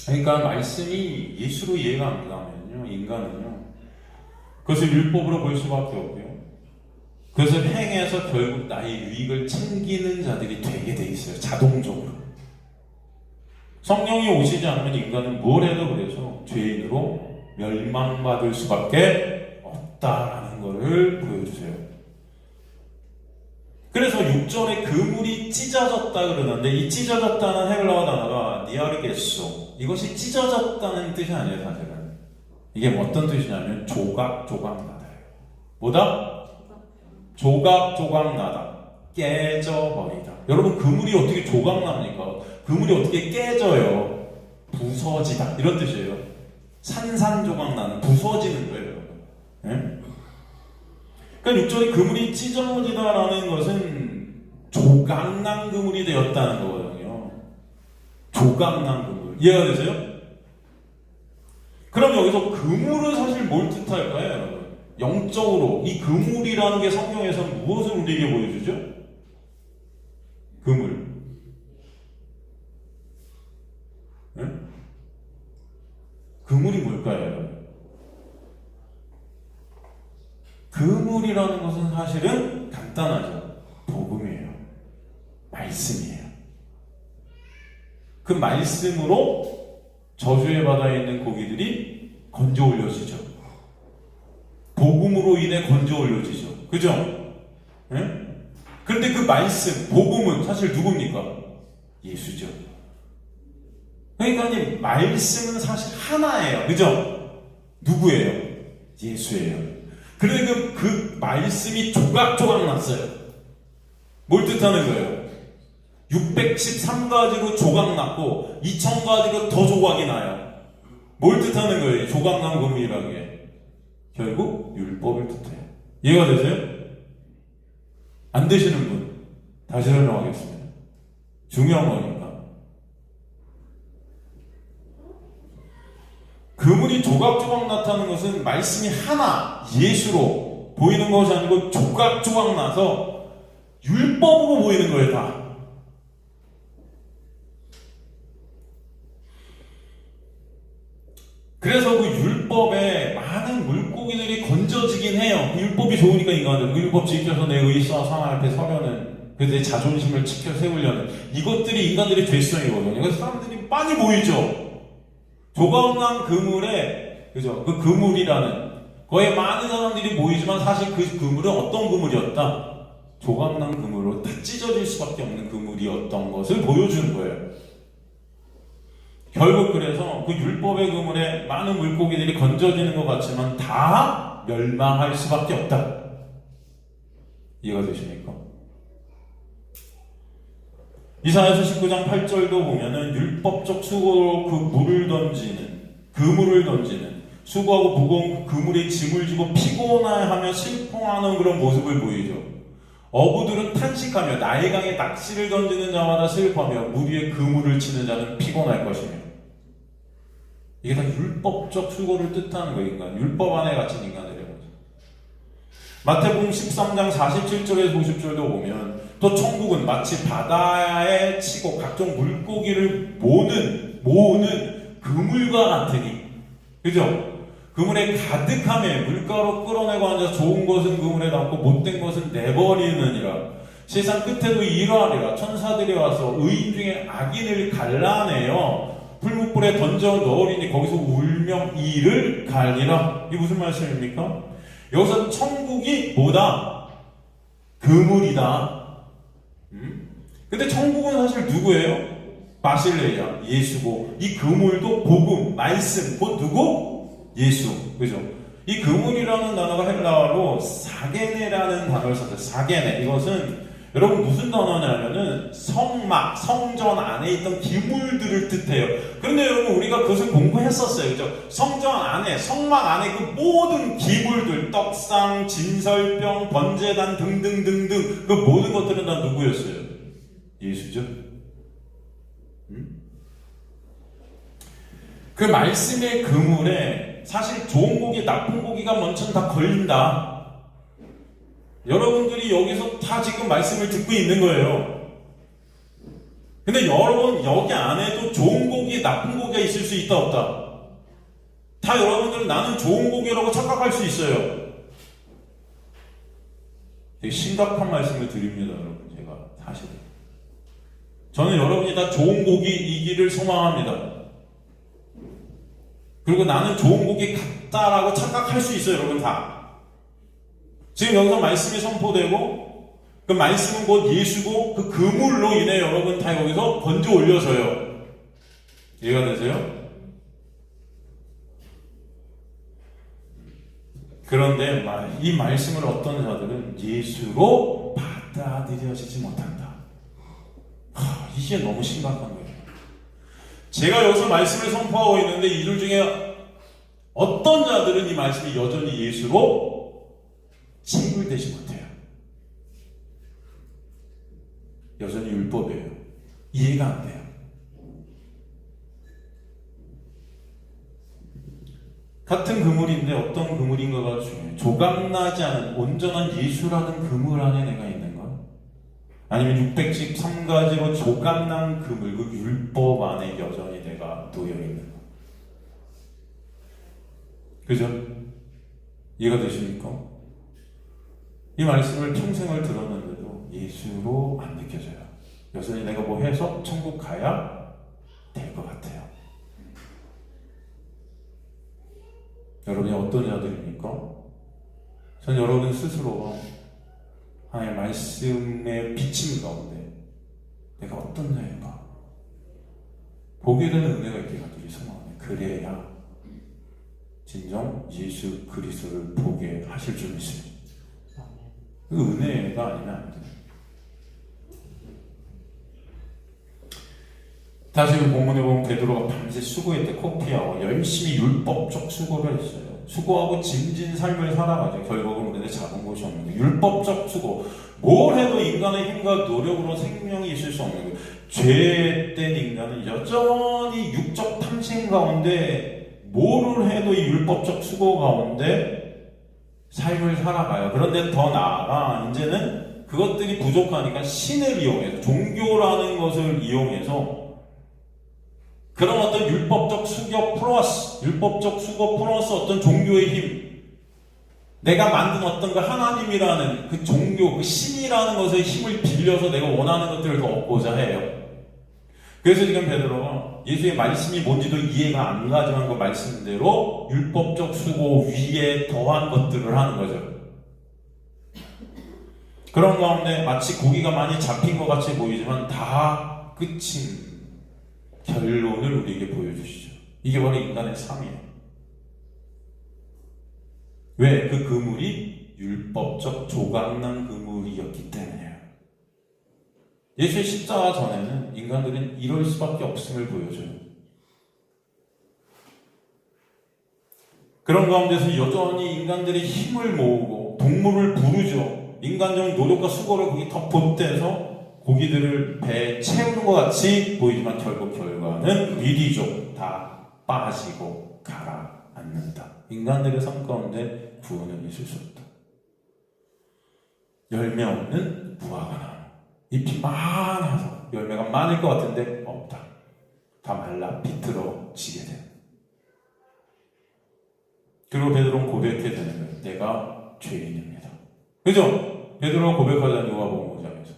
그러니까 말씀이 예수로 이해가 안 가면요, 인간은요, 그것을 율법으로 볼 수밖에 없고요. 그것을 행해서 결국 나의 유익을 챙기는 자들이 되게 돼 있어요. 자동적으로. 성령이 오시지 않으면 인간은 뭘 해도 그래서 죄인으로 멸망받을 수밖에 없다라는 것을 보여주세요. 그래서 6절에 그물이 찢어졌다 그러는데 이 찢어졌다는 헬라어 단어가 니아르게소, 이것이 찢어졌다는 뜻이 아니에요. 사실은 이게 어떤 뜻이냐면 조각나다예요. 뭐다? 조각나다, 깨져버리다. 여러분, 그물이 어떻게 조각납니까? 그물이 어떻게 깨져요? 부서지다, 이런 뜻이에요. 산산조각나는, 부서지는 거예요. 네? 그러니까 6절에 그물이 찢어지다라는 것은 조각난 그물이 되었다는 거거든요. 조각난 그물. 이해가 되세요? 그럼 여기서 그물은 사실 뭘 뜻할까요, 여러분? 영적으로 이 그물이라는 게 성경에서 무엇을 우리에게 보여주죠? 그물. 네? 그물이 뭘까요, 여러분? 그물이라는 것은 사실은 간단하죠. 복음이에요. 말씀이에요. 그 말씀으로 저주의 바다에 있는 고기들이 건져 올려지죠. 복음으로 인해 건져 올려지죠. 그죠? 예? 그런데 그 말씀, 복음은 사실 누굽니까? 예수죠. 그러니까 이 말씀은 사실 하나예요. 그죠? 누구예요? 예수예요. 그런데 그 말씀이 조각조각 났어요. 뭘 뜻하는 거예요? 613가지로 조각 났고 2000가지로 더 조각이 나요. 뭘 뜻하는 거예요? 조각난 그물이라는 게 결국 율법을 뜻해요. 이해가 되세요? 안 되시는 분 다시 설명하겠습니다. 중요한 거니까. 그물이 조각조각 나타나는 것은 말씀이 하나 예수로 보이는 것이 아니고 조각조각 나서 율법으로 보이는 거예요. 다. 그래서 그 율법에 많은 물고기들이 건져지긴 해요. 율법이 좋으니까 인간들 그 율법 지켜서 내 의사 상하 앞에 서려는 그 내 자존심을 지켜 세우려는 이것들이 인간들의 죄성이거든요. 그래서 사람들이 많이 보이죠. 조각난 그물에 그죠? 그 그물이라는 거의 많은 사람들이 모이지만 사실 그 그물은 어떤 그물이었다? 조각난 그물로 다 찢어질 수밖에 없는 그물이었던 것을 보여주는 거예요. 결국 그래서 그 율법의 그물에 많은 물고기들이 건져지는 것 같지만 다 멸망할 수밖에 없다. 이해가 되십니까? 이사야서 19장 8절도 보면은 율법적 수고로 그 물을 던지는 그물을 던지는 수고하고 무거운 그물에 짐을 지고 피곤하며 슬퍼하는 그런 모습을 보이죠. 어부들은 탄식하며 나일강에 낚시를 던지는 자마다 슬퍼하며 물 위에 그물을 치는 자는 피곤할 것이며 이게 다 율법적 수고를 뜻하는 거예요. 인간. 율법 안에 갇힌 인간들의 거죠. 마태복음 13장 47절에서 50절도 보면 또 천국은 마치 바다에 치고 각종 물고기를 모으는 그물과 같으니 그죠? 그물에 가득함에 물가로 끌어내고 앉아 좋은 것은 그물에 담고 못된 것은 내버리느니라. 세상 끝에도 이러하리라. 천사들이 와서 의인 중에 악인을 갈라내어 풀무불에 던져 넣으리니 거기서 울며 이를 갈리라. 이게 무슨 말씀입니까? 여기서 천국이 뭐다? 그물이다. 근데 천국은 사실 누구예요? 바실레야, 예수고 이 그물도 복음, 말씀, 곧 누구? 예수. 그죠? 이 그물이라는 단어가 헬라어로 사게네라는 단어를 썼어요. 사게네. 이것은 여러분 무슨 단어냐면은 성막, 성전 안에 있던 기물들을 뜻해요. 그런데 여러분 우리가 그것을 공부했었어요. 그죠? 성전 안에, 성막 안에 그 모든 기물들, 떡상, 진설병, 번제단 등등등등 그 모든 것들은 다 누구였어요? 예수죠. 그 말씀의 그물에 사실 좋은 고기, 나쁜 고기가 먼저 다 걸린다. 여러분들이 여기서 다 지금 말씀을 듣고 있는 거예요. 근데 여러분 여기 안에도 좋은 고기, 나쁜 고기가 있을 수 있다 없다? 다 여러분들은 나는 좋은 고기라고 착각할 수 있어요. 되게 심각한 말씀을 드립니다, 여러분. 제가 사실 저는 여러분이 다 좋은 고기이기를 소망합니다. 그리고 나는 좋은 고기 같다라고 착각할 수 있어요, 여러분 다. 지금 여기서 말씀이 선포되고 그 말씀은 곧 예수고 그 그물로 인해 여러분 다 여기서 건져 올려서요. 이해가 되세요? 그런데 이 말씀을 어떤 자들은 예수로 받아들여지지 못한다. 이게 너무 심각한 거예요. 제가 여기서 말씀을 선포하고 있는데 이들 중에 어떤 자들은 이 말씀이 여전히 예수로 체불되지 못해요. 여전히 율법이에요. 이해가 안 돼요. 같은 그물인데 어떤 그물인가가 중요해요. 조각나지 않은 온전한 예수라는 그물 안에 내가 있는가? 아니면 613가지로 조각난 그물, 그 율법 안에 여전히 내가 놓여 있는가? 그죠? 이해가 되십니까? 이 말씀을 평생을 들었는데도 예수로 안 느껴져요. 여전히 내가 뭐 해서 천국 가야 될 것 같아요. 여러분이 어떤 자들입니까? 전 여러분 스스로가 하나님의 말씀의 비침 가운데 내가 어떤 자인가 보게 되는 은혜가 있게 간절히 소망하네. 그래야 진정 예수 그리스도를 보게 하실 줄 믿습니다. 그 은혜가 아니면 안 돼요. 다시 본문에 보면 베드로가 밤새 수고했대. 코피하고 열심히 율법적 수고를 했어요. 수고하고 짐진 삶을 살아가죠. 결국은 우리는 잡은 곳이 없는 거예요. 율법적 수고. 뭘 해도 인간의 힘과 노력으로 생명이 있을 수 없는 거예요. 죄된 인간은 여전히 육적 탐심 가운데 뭐를 해도 이 율법적 수고 가운데 삶을 살아가요. 그런데 더 나아가 이제는 그것들이 부족하니까 신을 이용해서 종교라는 것을 이용해서 그런 어떤 율법적 수고 플러스 어떤 종교의 힘, 내가 만든 어떤 그 하나님이라는 그 종교, 그 신이라는 것의 힘을 빌려서 내가 원하는 것들을 더 얻고자 해요. 그래서 지금 베드로가 예수의 말씀이 뭔지도 이해가 안 가지만 그 말씀대로 율법적 수고 위에 더한 것들을 하는 거죠. 그런 가운데 마치 고기가 많이 잡힌 것 같이 보이지만 다 끝인 결론을 우리에게 보여주시죠. 이게 바로 인간의 삶이에요. 왜? 그 그물이 율법적 조각난 그물이었기 때문이에요. 예수의 십자가 전에는 인간들은 이럴 수밖에 없음을 보여줘요. 그런 가운데서 여전히 인간들이 힘을 모으고 동물을 부르죠. 인간적 노력과 수고를 거기 더 보태서 고기들을 배에 채우는 것 같이 보이지만 결국 결과는 미리죠. 다 빠지고 가라앉는다. 인간들의 삶 가운데 구원은 있을 수 없다. 열매 없는 무화과 나무. 잎이 많아서 열매가 많을 것 같은데 없다. 다 말라 비틀어지게 돼요. 그리고 베드로는 고백해야 되는 거예요. 내가 죄인입니다. 그죠? 베드로가 고백하자는 누가복음 5장에서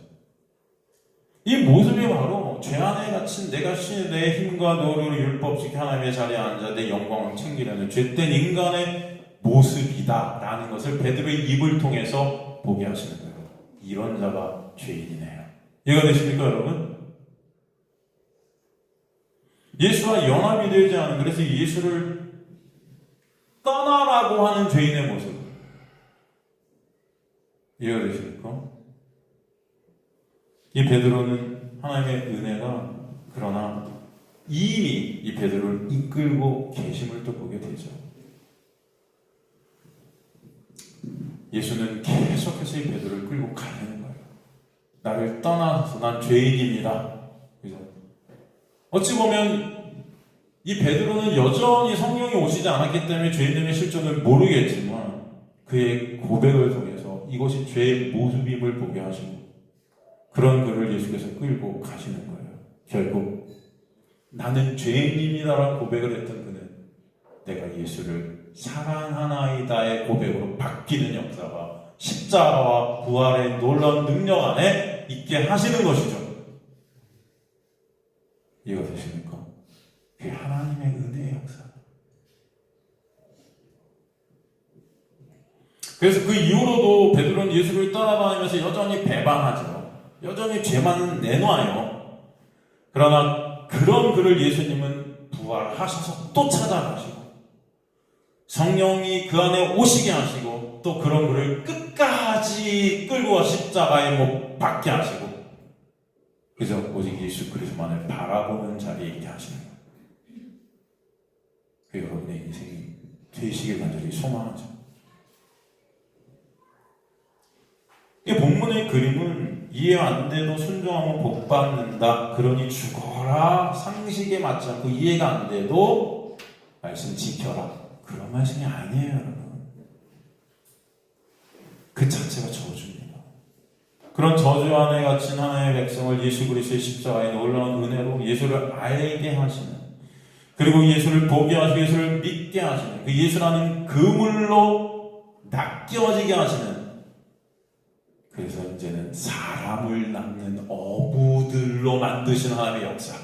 이 모습이 바로 죄 안에 갇힌 내가 신의 내 힘과 노력으로 율법식 하나님의 자리에 앉아 내 영광을 챙기려는 죄된 인간의 모습이다라는 것을 베드로의 입을 통해서 보게 하시는 거예요. 이런 자가 죄인이네요. 이해가 되십니까, 여러분? 예수와 연합이 되지 않은, 그래서 예수를 떠나라고 하는 죄인의 모습. 이해가 되십니까? 이 베드로는 하나님의 은혜가 그러나 이미 이 베드로를 이끌고 계심을 또 보게 되죠. 예수는 계속해서 이 베드로를 끌고 가는 거예요. 나를 떠나서 난 죄인입니다. 그죠? 어찌 보면 이 베드로는 여전히 성령이 오시지 않았기 때문에 죄인됨의 실존을 모르겠지만 그의 고백을 통해서 이것이 죄의 모습임을 보게 하시고 그런 그를 예수께서 끌고 가시는 거예요. 결국 나는 죄인입니다라는 고백을 했던 그는 내가 예수를 사랑하나이다의 고백으로 바뀌는 역사가 십자가와 부활의 놀라운 능력 안에 있게 하시는 것이죠. 이해가 되십니까? 그게 하나님의 은혜의 역사. 그래서 그 이후로도 베드로는 예수를 따라다니면서 여전히 배반하죠. 여전히 죄만 내놔요. 그러나 그런 그를 예수님은 부활하셔서 또 찾아가시고 성령이 그 안에 오시게 하시고 또 그런 그를 끝까지 끌고 와 십자가에 못 박게 하시고 그저 오직 예수 그리스도만을 바라보는 자리에 있게 하시는 거예요. 그 여러분의 인생이 되시길 간절히 소망하죠. 이 본문의 그림은 이해 안 돼도 순종하면 복 받는다. 그러니 죽어라. 상식에 맞지 않고 이해가 안 돼도 말씀 지켜라. 그런 말씀이 아니에요, 여러분. 그 자체가 저주입니다. 그런 저주 안에 갇힌 하나님의 백성을 예수 그리스도의 십자가의 놀라운 은혜로 예수를 알게 하시는, 그리고 예수를 보게 하시고 예수를 믿게 하시는, 그 예수라는 그물로 낚여지게 하시는, 그래서 이제는 사람을 낳는 어부들로 만드시는 하나님의 역사.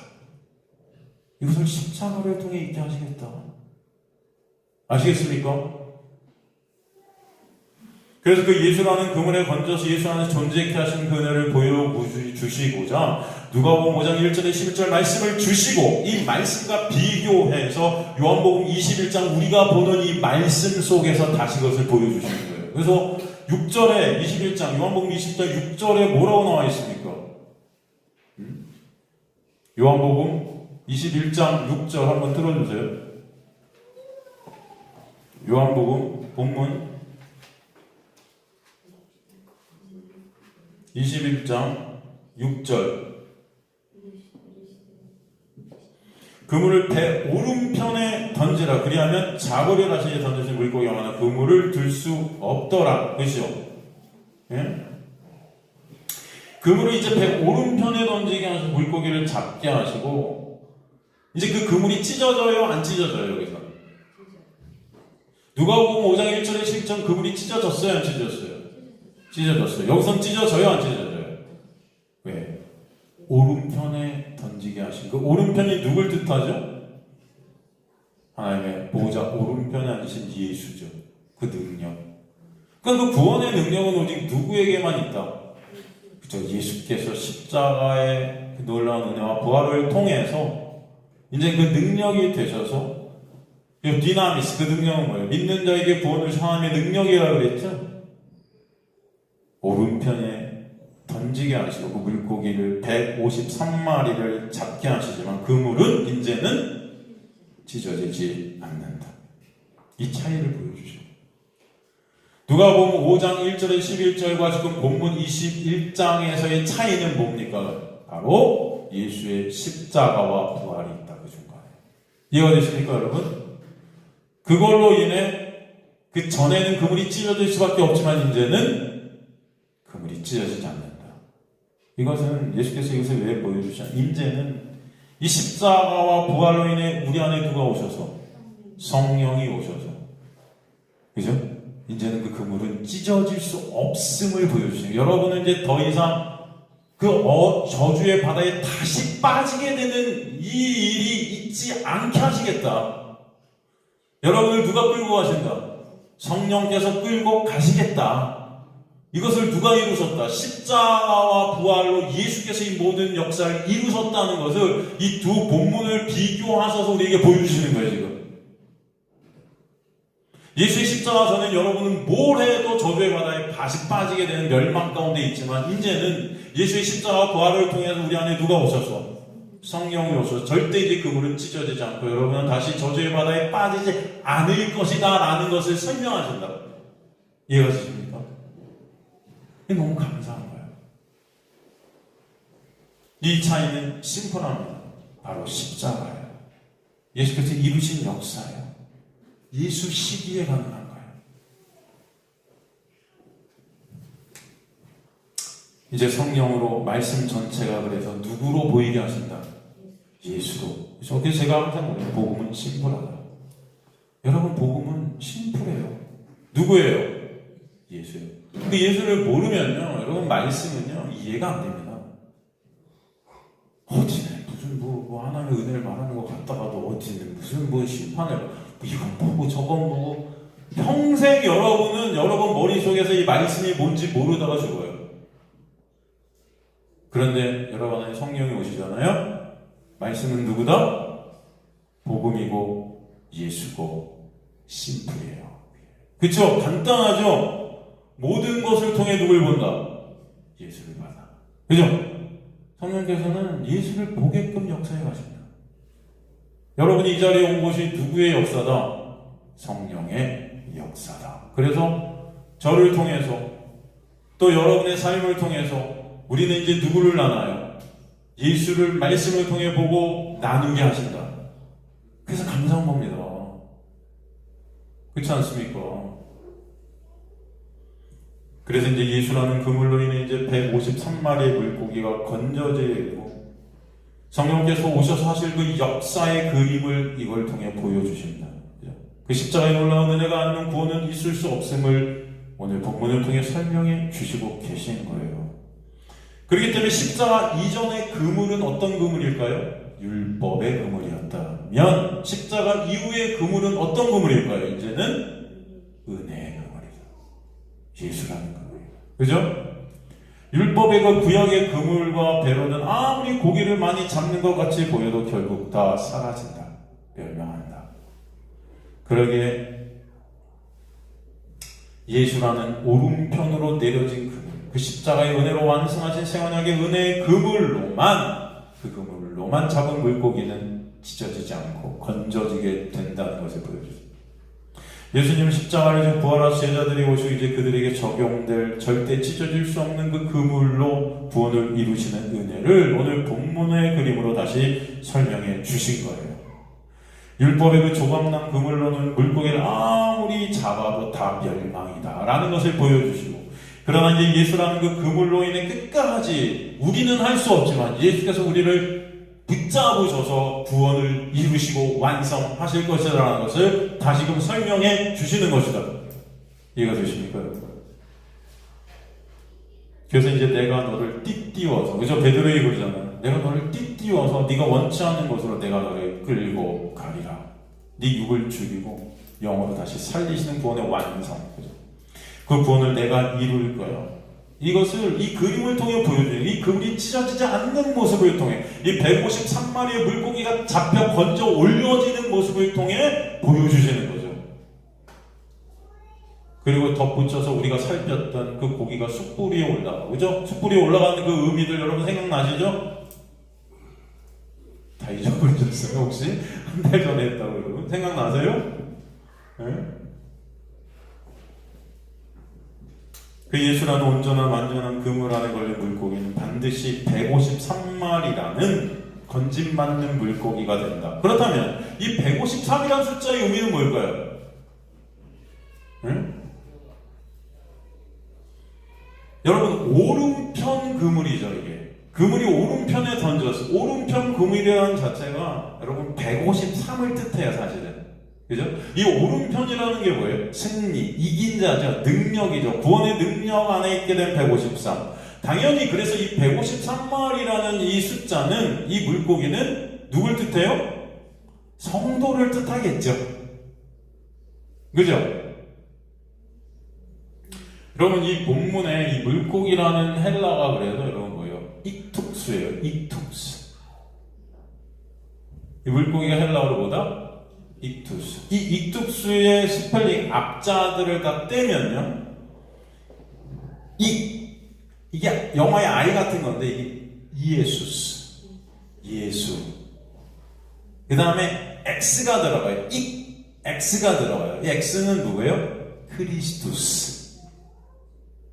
이것을 십자가를 통해 있게 하시겠다. 아시겠습니까? 그래서 그 예수라는 그물에 건져서 예수 안에서 존재케 하신 그늘을 보여주시고자 누가복음 5장 1절에 11절 말씀을 주시고 이 말씀과 비교해서 요한복음 21장 우리가 보는 이 말씀 속에서 다시 그것을 보여주시는 거예요. 그래서 6절에 21장 요한복음 20장 6절에 뭐라고 나와 있습니까? 요한복음 21장 6절 한번 들어주세요. 요한복음 본문 21장 6절 그물을 배 오른편에 던지라 그리하면 잡으려 다시 던져진 물고기가 많아 그물을 들 수 없더라. 그죠? 예? 그물을 이제 배 오른편에 던지게 하셔서 물고기를 잡게 하시고 이제 그 그물이 찢어져요? 안 찢어져요? 여기서 누가복음 5장 1절에 실전 그물이 찢어졌어요? 안 찢어졌어요? 찢어졌어요. 여기선 찢어져요? 안 찢어져요? 왜? 오른편에 던지게 하신 그 오른편이 누굴 뜻하죠? 하나님의 보호자 오른편에 앉으신 예수죠. 그 능력. 그러니까 그 구원의 능력은 오직 누구에게만 있다? 그죠? 예수께서 십자가의 그 놀라운 은혜와 부활을 통해서 이제 그 능력이 되셔서 이 디나미스 그 능력은 뭐예요? 믿는 자에게 구원을 하나님의 능력이라고 그랬죠? 오른편에 던지게 하시고 그 물고기를 153마리를 잡게 하시지만 그물은 이제는 찢어지지 않는다. 이 차이를 보여주죠. 누가복음 5장 1절에 11절과 지금 본문 21장에서의 차이는 뭡니까? 바로 예수의 십자가와 부활이 있다. 그 중간에. 이해가 되십니까 여러분? 그걸로 인해 그 전에는 그물이 찢어질 수밖에 없지만 이제는 그물이 찢어지지 않는다. 이것은 예수께서 이것을 왜 보여주시냐? 이제는 이 십자가와 부활로 인해 우리 안에 누가 오셔서 성령이 오셔서 그죠? 이제는 그 그물은 찢어질 수 없음을 보여주시죠. 여러분은 이제 더 이상 그 저주의 바다에 다시 빠지게 되는 이 일이 있지 않게 하시겠다. 여러분을 누가 끌고 가신다? 성령께서 끌고 가시겠다. 이것을 누가 이루셨다? 십자가와 부활로 예수께서 이 모든 역사를 이루셨다는 것을 이 두 본문을 비교하셔서 우리에게 보여주시는 거예요, 지금. 예수의 십자가 전에 여러분은 뭘 해도 저주의 바다에 다시 빠지게 되는 멸망 가운데 있지만, 이제는 예수의 십자가 부활을 통해서 우리 안에 누가 오셔서? 성령이 오셔서 절대 이제 그물은 찢어지지 않고 여러분은 다시 저주의 바다에 빠지지 않을 것이다 라는 것을 설명하신다. 이해가 되십니까? 너무 감사한 거예요. 이 차이는 심플합니다. 바로 십자가예요. 예수께서 이루신 역사예요. 예수 시기에 가능한 거예요. 이제 성령으로 말씀 전체가 그래서 누구로 보이게 하신다? 예수로. 그래서 제가 항상 그래요. 복음은 심플하다. 여러분 복음은 심플해요. 누구예요? 예수예요. 근데 예수를 모르면요, 여러분 말씀은요 이해가 안 됩니다. 어디는 무슨 뭐 하나님의 은혜를 말하는 것 같다가도 어디는 무슨 심판을 이건 보고 저건 보고 평생 여러분은 여러분 머릿속에서 이 말씀이 뭔지 모르다가 죽어요. 그런데 여러분 안에 성령이 오시잖아요. 말씀은 누구다? 복음이고 예수고 심플이에요. 그쵸? 간단하죠? 모든 것을 통해 누굴 본다? 예수를 받아. 그죠? 성령께서는 예수를 보게끔 역사해 가십니다. 여러분이 이 자리에 온 것이 누구의 역사다? 성령의 역사다. 그래서 저를 통해서 또 여러분의 삶을 통해서 우리는 이제 누구를 나눠요? 예수를 말씀을 통해 보고 나누게 하신다. 그래서 감사한 겁니다. 그렇지 않습니까? 그래서 이제 예수라는 그물로 인해 이제 153마리의 물고기가 건져지고 성령께서 오셔서 하실 그 역사의 그림을 이걸 통해 보여주십니다. 그 십자가의 놀라운 은혜가 아니면 구원은 있을 수 없음을 오늘 본문을 통해 설명해 주시고 계신 거예요. 그렇기 때문에 십자가 이전의 그물은 어떤 그물일까요? 율법의 그물이었다면 십자가 이후의 그물은 어떤 그물일까요? 이제는 은혜의 그물이다. 예수라는 거예요. 그죠? 율법의 그 구약의 그물과 배로는 아무리 고기를 많이 잡는 것 같이 보여도 결국 다 사라진다. 멸망한다. 그러기에 예수라는 오른편으로 내려진 그물, 그 십자가의 은혜로 완성하신 생언약의 은혜의 그물로만 잡은 물고기는 찢어지지 않고 건져지게 된다는 것을 보여주죠. 예수님은 십자가를 지고 부활하신 제자들이 오시고 이제 그들에게 적용될 절대 찢어질 수 없는 그 그물로 구원을 이루시는 은혜를 오늘 본문의 그림으로 다시 설명해 주신 거예요. 율법의 그 조각난 그물로는 물고기를 아무리 잡아도 다 멸망이다 라는 것을 보여주시고, 그러나 이제 예수라는 그 그물로 인해 끝까지 우리는 할 수 없지만 예수께서 우리를 붙잡으셔서 구원을 이루시고 완성하실 것이라는 것을 다시금 설명해 주시는 것이다. 이해가 되십니까, 여러분? 그래서 이제 내가 너를 띠띠워서, 그죠? 베드로이 그러잖아요. 내가 너를 띠띠워서 네가 원치 않는 곳으로 내가 너를 끌고 가리라. 네 육을 죽이고 영으로 다시 살리시는 구원의 완성, 그죠? 그 구원을 내가 이룰 거야. 이것을 이 그림을 통해 보여주는, 이 그물이 찢어지지 않는 모습을 통해, 이 153마리의 물고기가 잡혀 건져 올려지는 모습을 통해 보여주시는 거죠. 그리고 덧붙여서 우리가 살폈던 그 고기가 숯불 위에 올라가고, 그죠? 숯불 위에 올라가는 그 의미들 여러분 생각나시죠? 다 잊어버리셨어요, 혹시? 한 달 전에 했다고 여러분? 생각나세요? 네? 그 예수라는 온전한 완전한 그물 안에 걸린 물고기는 반드시 153마리라는 건짐맞는 물고기가 된다. 그렇다면 이 153이라는 숫자의 의미는 뭘까요? 응? 여러분, 오른편 그물이죠, 이게. 그물이 오른편에 던졌어. 오른편 그물이라는 자체가 여러분 153을 뜻해요, 사실은. 그죠? 이 오른편이라는 게 뭐예요? 승리, 이긴 자죠. 능력이죠. 구원의 능력 안에 있게 된 153. 당연히 그래서 이 153마리라는 이 숫자는, 이 물고기는 누굴 뜻해요? 성도를 뜻하겠죠. 그죠? 여러분, 이 본문에 이 물고기라는 헬라가 그래서 여러분 뭐예요? 익툭스예요. 익툭스. 이 물고기가 헬라어로 뭐다? 익투스. 이 익투스의 스펠링 앞자들을 다 떼면요, 이게 영어의 I 같은 건데 이게 이에수스, 예수. 그 다음에 X가 들어가요. X가 들어가요. 이 X는 누구예요? 크리스투스.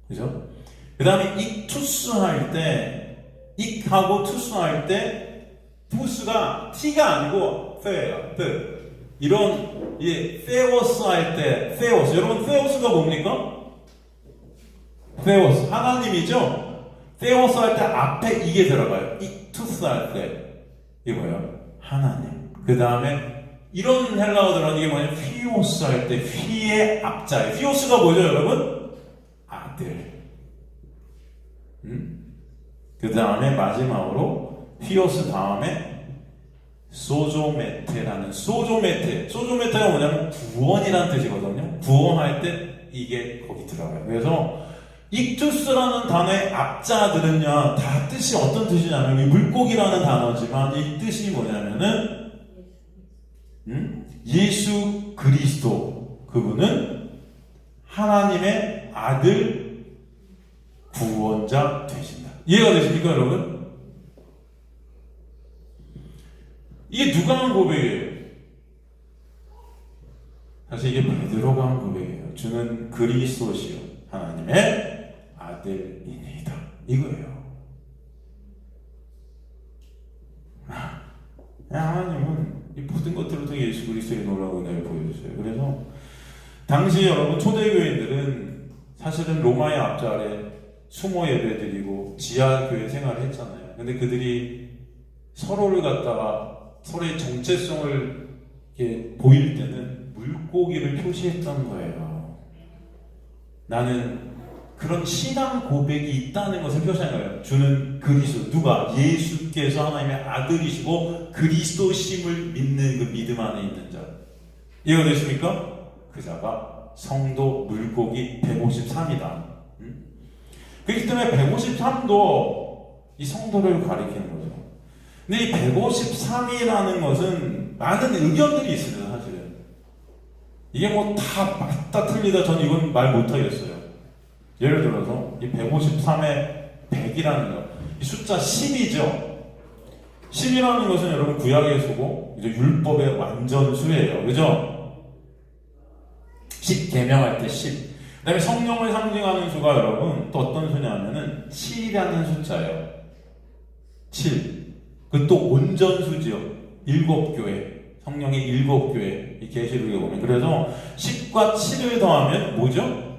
그죠? 그 다음에 익투스 할 때, 익하고 투스 할 때, 투스가 T가 아니고 페예요. 이런, 페오스 할 때, 페오스. 여러분, 페오스가 뭡니까? 페오스. 하나님이죠? 페오스 할 때 앞에 이게 들어가요. 익투스 할 때. 이거요. 하나님. 그 다음에, 이런 헬라어 들어가는 게 뭐냐면, 피오스 할 때, 피의 앞자예요. 피오스가 뭐죠, 여러분? 아들. 그 다음에 마지막으로, 피오스 다음에, 소조메테라는 소조메테가 뭐냐면 구원이라는 뜻이거든요. 구원할 때 이게 거기 들어가요. 그래서 익투스라는 단어의 앞자들은요 다 뜻이 어떤 뜻이냐면 이 물고기라는 단어지만 이 뜻이 뭐냐면은 예수 그리스도, 그분은 하나님의 아들 구원자 되신다. 이해가 되십니까, 여러분? 이게 누가 한 고백이에요? 사실 이게 베드로가 한 고백이에요. 주는 그리스도시요 하나님의 아들이니이다. 이거예요. 하나님은 이 모든 것들을 통해 예수 그리스도의 놀라운 은혜를 보여주세요. 그래서 당시 여러분 초대교인들은 사실은 로마의 앞자 아래 수모 예배드리고 지하교회 생활을 했잖아요. 근데 그들이 서로를 갖다가 서로의 정체성을 이렇게 보일 때는 물고기를 표시했던 거예요. 나는 그런 신앙 고백이 있다는 것을 표시한 거예요. 주는 그리스도, 누가? 예수께서 하나님의 아들이시고 그리스도심을 믿는 그 믿음 안에 있는 자. 이해가 되십니까? 그 자가 성도 물고기 153이다. 그렇기 때문에 153도 이 성도를 가리키는 거죠. 근데 이 153이라는 것은 많은 의견들이 있습니다, 사실은. 이게 뭐 다 맞다 틀리다 전 이건 말 못하겠어요. 예를 들어서 이 153의 100이라는 것, 이 숫자 10이죠. 10이라는 것은 여러분 구약의 수고, 이제 율법의 완전수예요. 그죠? 10 계명할 때 10. 그 다음에 성령을 상징하는 수가 여러분 또 어떤 수냐면은 7이라는 숫자예요. 7. 그것도 온전수지요. 7교회. 성령의 7교회. 이 계시록에 보면. 그래서 10과 7을 더하면 뭐죠?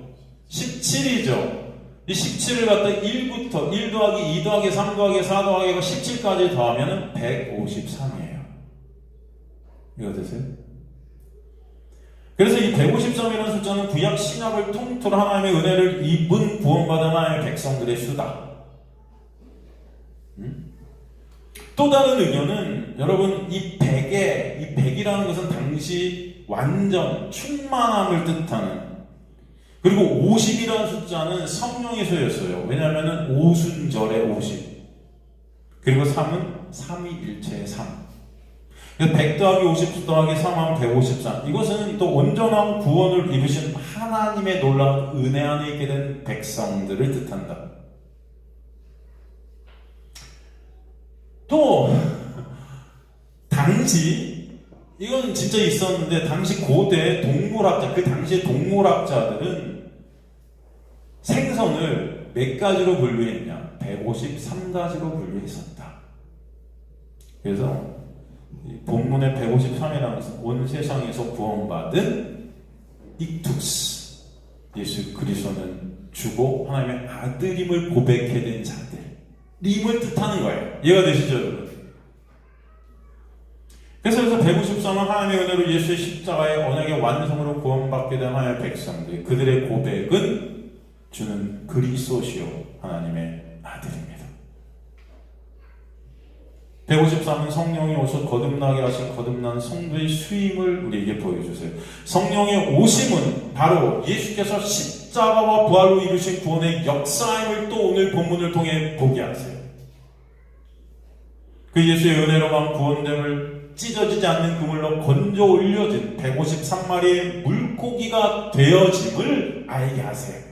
17이죠. 이 17을 갖다 1부터 1 더하기 2 더하기 3 더하기 4 더하기 17까지 더하면 153이에요. 이거 되세요? 그래서 이 153이라는 숫자는 구약 신약을 통틀어 하나님의 은혜를 입은 구원받은 하나님의 백성들의 수다. 또 다른 의견은 여러분 이 100이라는 것은 당시 완전 충만함을 뜻하는, 그리고 50이라는 숫자는 성령의 수였어요. 왜냐하면 오순절의 50, 그리고 3은 삼위일체의 3. 100 더하기 50 더하기 3하면 153. 이것은 또 온전한 구원을 입으신 하나님의 놀라운 은혜 안에 있게 된 백성들을 뜻한다. 또 당시 이건 진짜 있었는데, 당시 고대 동물학자, 그 당시의 동물학자들은 생선을 몇 가지로 분류했냐? 153가지로 분류했었다. 그래서 본문의 153이라는 것은 온 세상에서 구원받은 익투스, 예수 그리스도는 주고 하나님의 아들임을 고백해 된 자들임을 뜻하는 거예요. 이해가 되시죠, 여러분? 그래서 153은 하나님의 은혜로 예수의 십자가의 언약의 완성으로 구원받게 된 하나님의 백성들, 그들의 고백은 주는 그리스도시요 하나님의 아들입니다. 153은 성령이 오셔 거듭나게 하신 거듭난 성도의 수임을 우리에게 보여주세요. 성령의 오심은 바로 예수께서 십자가와 부활로 이루신 구원의 역사임을 또 오늘 본문을 통해 보게 하세요. 그 예수의 은혜로만 구원됨을 찢어지지 않는 그물로 건져 올려진 153마리의 물고기가 되어짐을 알게 하세요.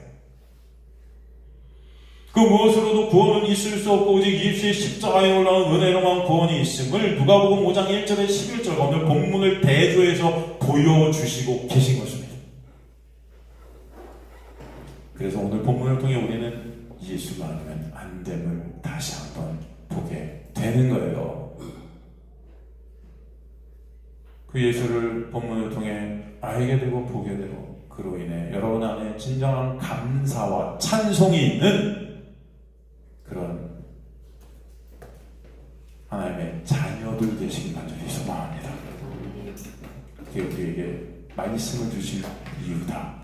그 무엇으로도 구원은 있을 수 없고 오직 예수의 십자가에 올라온 은혜로만 구원이 있음을 누가복음 5장 1절에 11절 오늘 본문을 대조해서 보여주시고 계신 것입니다. 그래서 오늘 본문을 통해 우리는 예수가 아니면 안 됨을 다시 한번 보게 되는 거예요. 그 예수를 본문을 통해 알게 되고 보게 되고, 그로 인해 여러분 안에 진정한 감사와 찬송이 있는 그런 하나님의 자녀들 되시길 간절히 소망합니다. 그게 우리에게 말씀을 주실 이유다.